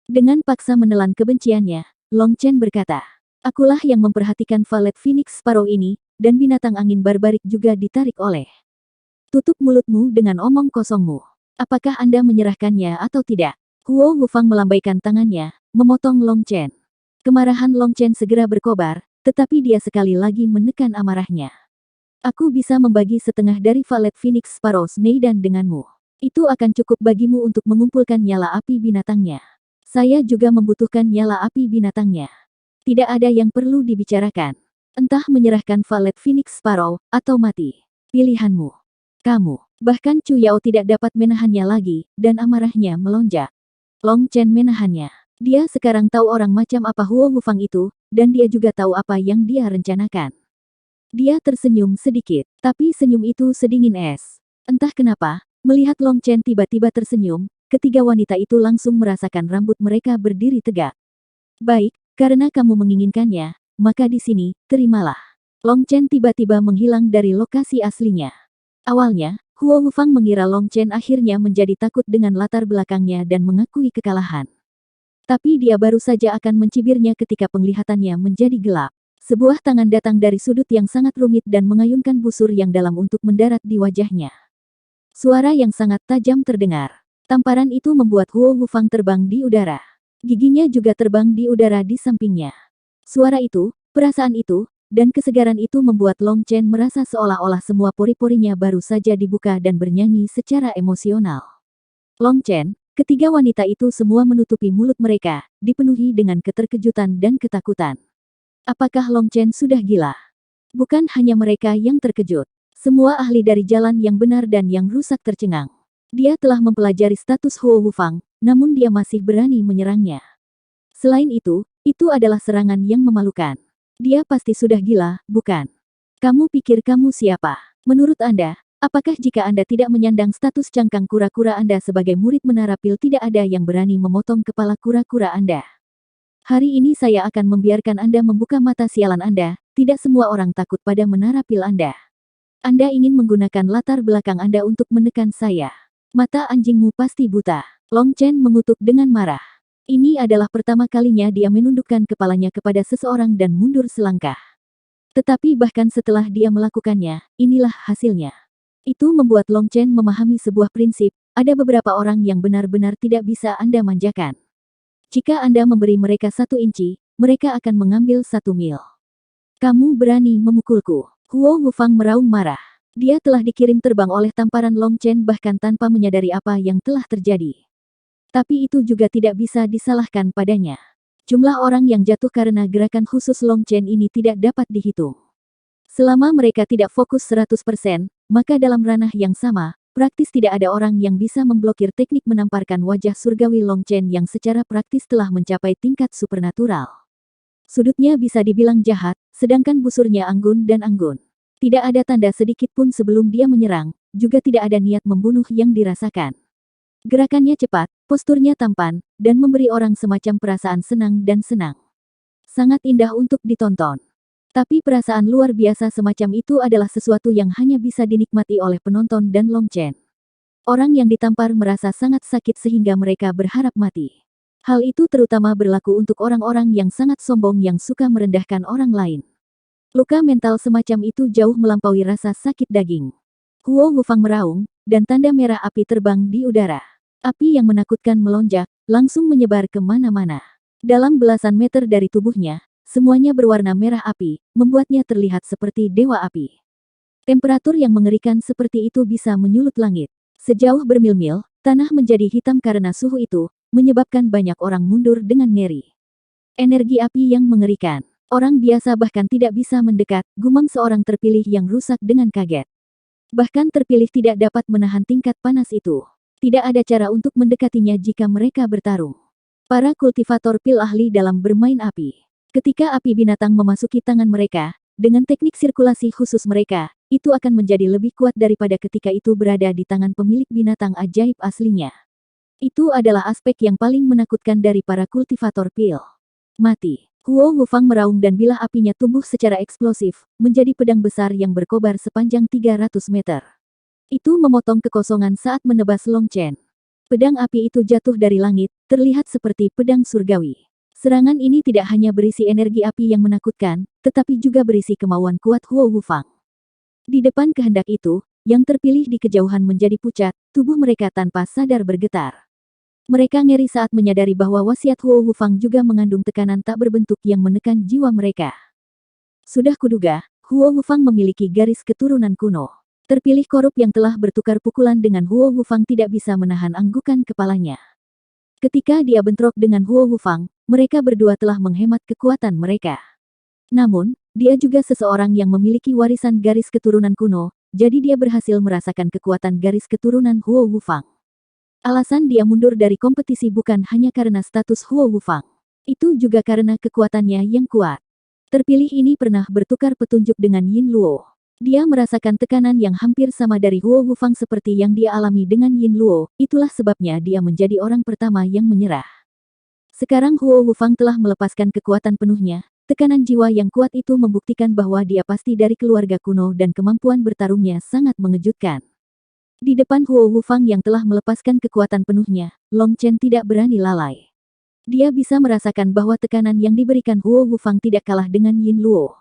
Dengan paksa menelan kebenciannya, Long Chen berkata, "Akulah yang memperhatikan Valet Phoenix Sparrow ini, dan binatang angin barbarik juga ditarik oleh." Tutup mulutmu dengan omong kosongmu. Apakah Anda menyerahkannya atau tidak? Huo Wufang melambaikan tangannya, memotong Long Chen. Kemarahan Long Chen segera berkobar, tetapi dia sekali lagi menekan amarahnya. Aku bisa membagi setengah dari Valet Phoenix Sparrows Neidan denganmu. Itu akan cukup bagimu untuk mengumpulkan nyala api binatangnya. Saya juga membutuhkan nyala api binatangnya. Tidak ada yang perlu dibicarakan. Entah menyerahkan Valet Phoenix Sparrow, atau mati. Pilihanmu. Kamu. Bahkan Chu Yao tidak dapat menahannya lagi, dan amarahnya melonjak. Long Chen menahannya. Dia sekarang tahu orang macam apa Huo Wufang itu, dan dia juga tahu apa yang dia rencanakan. Dia tersenyum sedikit, tapi senyum itu sedingin es. Entah kenapa, melihat Long Chen tiba-tiba tersenyum, ketiga wanita itu langsung merasakan rambut mereka berdiri tegak. Baik, karena kamu menginginkannya, maka di sini, terimalah. Long Chen tiba-tiba menghilang dari lokasi aslinya. Awalnya, Huo Wufang mengira Long Chen akhirnya menjadi takut dengan latar belakangnya dan mengakui kekalahan. Tapi dia baru saja akan mencibirnya ketika penglihatannya menjadi gelap. Sebuah tangan datang dari sudut yang sangat rumit dan mengayunkan busur yang dalam untuk mendarat di wajahnya. Suara yang sangat tajam terdengar. Tamparan itu membuat Huo Wufang terbang di udara. Giginya juga terbang di udara di sampingnya. Suara itu, perasaan itu, dan kesegaran itu membuat Long Chen merasa seolah-olah semua pori-porinya baru saja dibuka dan bernyanyi secara emosional. Long Chen, ketiga wanita itu semua menutupi mulut mereka, dipenuhi dengan keterkejutan dan ketakutan. Apakah Long Chen sudah gila? Bukan hanya mereka yang terkejut. Semua ahli dari jalan yang benar dan yang rusak tercengang. Dia telah mempelajari status Huo Wufang, namun dia masih berani menyerangnya. Selain itu adalah serangan yang memalukan. Dia pasti sudah gila, bukan? Kamu pikir kamu siapa? Menurut Anda, apakah jika Anda tidak menyandang status cangkang kura-kura Anda sebagai murid menara pil tidak ada yang berani memotong kepala kura-kura Anda? Hari ini saya akan membiarkan Anda membuka mata sialan Anda, tidak semua orang takut pada menara pil Anda. Anda ingin menggunakan latar belakang Anda untuk menekan saya. Mata anjingmu pasti buta. Long Chen mengutuk dengan marah. Ini adalah pertama kalinya dia menundukkan kepalanya kepada seseorang dan mundur selangkah. Tetapi bahkan setelah dia melakukannya, inilah hasilnya. Itu membuat Long Chen memahami sebuah prinsip, ada beberapa orang yang benar-benar tidak bisa Anda manjakan. Jika Anda memberi mereka 1 inci, mereka akan mengambil 1 mil. Kamu berani memukulku. Huo Wufang meraung marah. Dia telah dikirim terbang oleh tamparan Long Chen bahkan tanpa menyadari apa yang telah terjadi. Tapi itu juga tidak bisa disalahkan padanya. Jumlah orang yang jatuh karena gerakan khusus Long Chen ini tidak dapat dihitung. Selama mereka tidak fokus 100%, maka dalam ranah yang sama, praktis tidak ada orang yang bisa memblokir teknik menamparkan wajah surgawi Long Chen yang secara praktis telah mencapai tingkat supernatural. Sudutnya bisa dibilang jahat, sedangkan busurnya anggun dan anggun. Tidak ada tanda sedikit pun sebelum dia menyerang, juga tidak ada niat membunuh yang dirasakan. Gerakannya cepat, posturnya tampan, dan memberi orang semacam perasaan senang dan senang. Sangat indah untuk ditonton. Tapi perasaan luar biasa semacam itu adalah sesuatu yang hanya bisa dinikmati oleh penonton dan Long Chen. Orang yang ditampar merasa sangat sakit sehingga mereka berharap mati. Hal itu terutama berlaku untuk orang-orang yang sangat sombong yang suka merendahkan orang lain. Luka mental semacam itu jauh melampaui rasa sakit daging. Huo Wufang meraung, dan tanda merah api terbang di udara. Api yang menakutkan melonjak, langsung menyebar kemana-mana. Dalam belasan meter dari tubuhnya, semuanya berwarna merah api, membuatnya terlihat seperti dewa api. Temperatur yang mengerikan seperti itu bisa menyulut langit. Sejauh bermil-mil, tanah menjadi hitam karena suhu itu, menyebabkan banyak orang mundur dengan ngeri. Energi api yang mengerikan. Orang biasa bahkan tidak bisa mendekat, gumam seorang terpilih yang rusak dengan kaget. Bahkan terpilih tidak dapat menahan tingkat panas itu. Tidak ada cara untuk mendekatinya jika mereka bertarung. Para kultivator pil ahli dalam bermain api. Ketika api binatang memasuki tangan mereka, dengan teknik sirkulasi khusus mereka, itu akan menjadi lebih kuat daripada ketika itu berada di tangan pemilik binatang ajaib aslinya. Itu adalah aspek yang paling menakutkan dari para kultivator pil. Mati. Huo Wufang meraung dan bilah apinya tumbuh secara eksplosif, menjadi pedang besar yang berkobar sepanjang 300 meter. Itu memotong kekosongan saat menebas Long Chen. Pedang api itu jatuh dari langit, terlihat seperti pedang surgawi. Serangan ini tidak hanya berisi energi api yang menakutkan, tetapi juga berisi kemauan kuat Huo Wufang. Di depan kehendak itu, yang terpilih di kejauhan menjadi pucat, tubuh mereka tanpa sadar bergetar. Mereka ngeri saat menyadari bahwa wasiat Huo Wufang juga mengandung tekanan tak berbentuk yang menekan jiwa mereka. Sudah kuduga, Huo Wufang memiliki garis keturunan kuno. Terpilih korup yang telah bertukar pukulan dengan Huo Wufang tidak bisa menahan anggukan kepalanya. Ketika dia bentrok dengan Huo Wufang, mereka berdua telah menghemat kekuatan mereka. Namun, dia juga seseorang yang memiliki warisan garis keturunan kuno, jadi dia berhasil merasakan kekuatan garis keturunan Huo Wufang. Alasan dia mundur dari kompetisi bukan hanya karena status Huo Wufang. Itu juga karena kekuatannya yang kuat. Terpilih ini pernah bertukar petunjuk dengan Yin Luo. Dia merasakan tekanan yang hampir sama dari Huo Wufang seperti yang dia alami dengan Yin Luo, itulah sebabnya dia menjadi orang pertama yang menyerah. Sekarang Huo Wufang telah melepaskan kekuatan penuhnya, tekanan jiwa yang kuat itu membuktikan bahwa dia pasti dari keluarga kuno dan kemampuan bertarungnya sangat mengejutkan. Di depan Huo Wufang yang telah melepaskan kekuatan penuhnya, Long Chen tidak berani lalai. Dia bisa merasakan bahwa tekanan yang diberikan Huo Wufang tidak kalah dengan Yin Luo.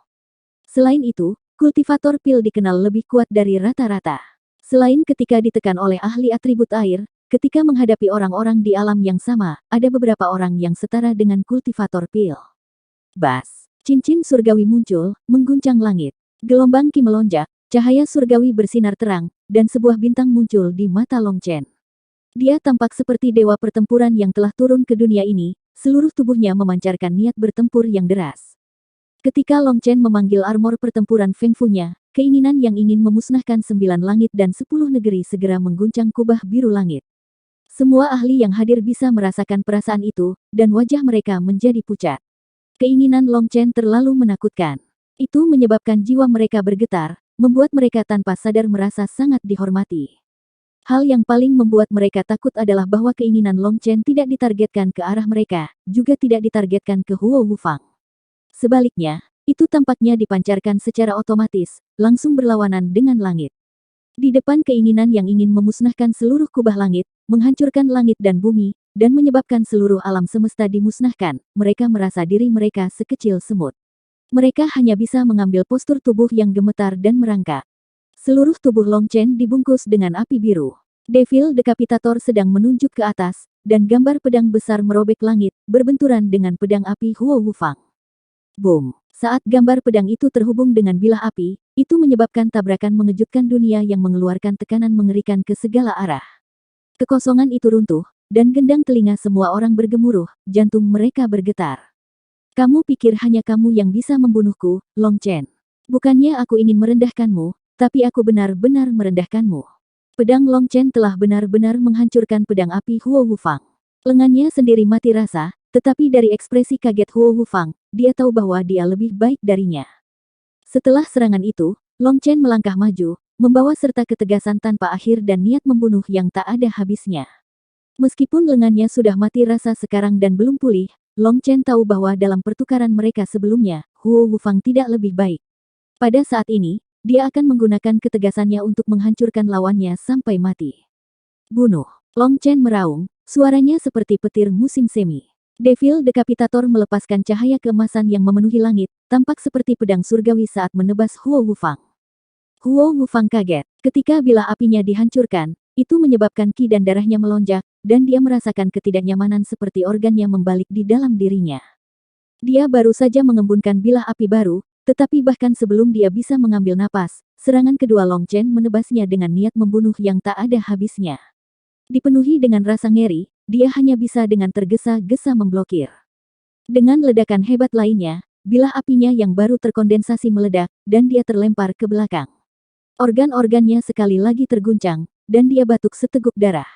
Selain itu, kultivator pil dikenal lebih kuat dari rata-rata. Selain ketika ditekan oleh ahli atribut air, ketika menghadapi orang-orang di alam yang sama, ada beberapa orang yang setara dengan kultivator pil. Bas. Cincin surgawi muncul, mengguncang langit. Gelombang ki melonjak, cahaya surgawi bersinar terang, dan sebuah bintang muncul di mata Long Chen. Dia tampak seperti dewa pertempuran yang telah turun ke dunia ini, seluruh tubuhnya memancarkan niat bertempur yang deras. Ketika Long Chen memanggil armor pertempuran Feng Fu-nya, keinginan yang ingin memusnahkan 9 langit dan 10 negeri segera mengguncang kubah biru langit. Semua ahli yang hadir bisa merasakan perasaan itu, dan wajah mereka menjadi pucat. Keinginan Long Chen terlalu menakutkan. Itu menyebabkan jiwa mereka bergetar, membuat mereka tanpa sadar merasa sangat dihormati. Hal yang paling membuat mereka takut adalah bahwa keinginan Long Chen tidak ditargetkan ke arah mereka, juga tidak ditargetkan ke Huo Wufang. Sebaliknya, itu tampaknya dipancarkan secara otomatis, langsung berlawanan dengan langit. Di depan keinginan yang ingin memusnahkan seluruh kubah langit, menghancurkan langit dan bumi, dan menyebabkan seluruh alam semesta dimusnahkan, mereka merasa diri mereka sekecil semut. Mereka hanya bisa mengambil postur tubuh yang gemetar dan merangkak. Seluruh tubuh Long Chen dibungkus dengan api biru. Devil Decapitator sedang menunjuk ke atas, dan gambar pedang besar merobek langit, berbenturan dengan pedang api Huo Wufang. Boom! Saat gambar pedang itu terhubung dengan bilah api, itu menyebabkan tabrakan mengejutkan dunia yang mengeluarkan tekanan mengerikan ke segala arah. Kekosongan itu runtuh, dan gendang telinga semua orang bergemuruh, jantung mereka bergetar. Kamu pikir hanya kamu yang bisa membunuhku, Long Chen? Bukannya aku ingin merendahkanmu, tapi aku benar-benar merendahkanmu. Pedang Long Chen telah benar-benar menghancurkan pedang api Huo Wufang. Lengannya sendiri mati rasa, tetapi dari ekspresi kaget Huo Wufang, dia tahu bahwa dia lebih baik darinya. Setelah serangan itu, Long Chen melangkah maju, membawa serta ketegasan tanpa akhir dan niat membunuh yang tak ada habisnya. Meskipun lengannya sudah mati rasa sekarang dan belum pulih, Long Chen tahu bahwa dalam pertukaran mereka sebelumnya, Huo Wufang tidak lebih baik. Pada saat ini, dia akan menggunakan ketegasannya untuk menghancurkan lawannya sampai mati. Bunuh! Long Chen meraung, suaranya seperti petir musim semi. Devil Decapitator melepaskan cahaya keemasan yang memenuhi langit, tampak seperti pedang surgawi saat menebas Huo Wufang. Huo Wufang kaget, ketika bilah apinya dihancurkan, itu menyebabkan ki dan darahnya melonjak, dan dia merasakan ketidaknyamanan seperti organnya membalik di dalam dirinya. Dia baru saja mengembunkan bilah api baru, tetapi bahkan sebelum dia bisa mengambil napas, serangan kedua Long Chen menebasnya dengan niat membunuh yang tak ada habisnya. Dipenuhi dengan rasa ngeri, dia hanya bisa dengan tergesa-gesa memblokir. Dengan ledakan hebat lainnya, bilah apinya yang baru terkondensasi meledak, dan dia terlempar ke belakang. Organ-organnya sekali lagi terguncang, dan dia batuk seteguk darah.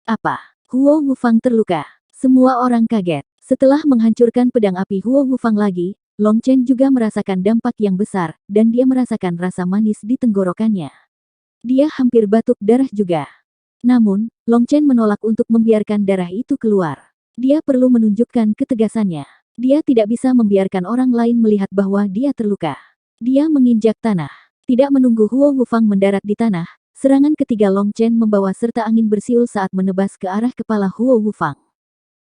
Apa? Huo Wufang terluka. Semua orang kaget. Setelah menghancurkan pedang api Huo Wufang lagi, Long Chen juga merasakan dampak yang besar, dan dia merasakan rasa manis di tenggorokannya. Dia hampir batuk darah juga. Namun, Long Chen menolak untuk membiarkan darah itu keluar. Dia perlu menunjukkan ketegasannya. Dia tidak bisa membiarkan orang lain melihat bahwa dia terluka. Dia menginjak tanah. Tidak menunggu Huo Wufang mendarat di tanah, serangan ketiga Long Chen membawa serta angin bersiul saat menebas ke arah kepala Huo Wufang.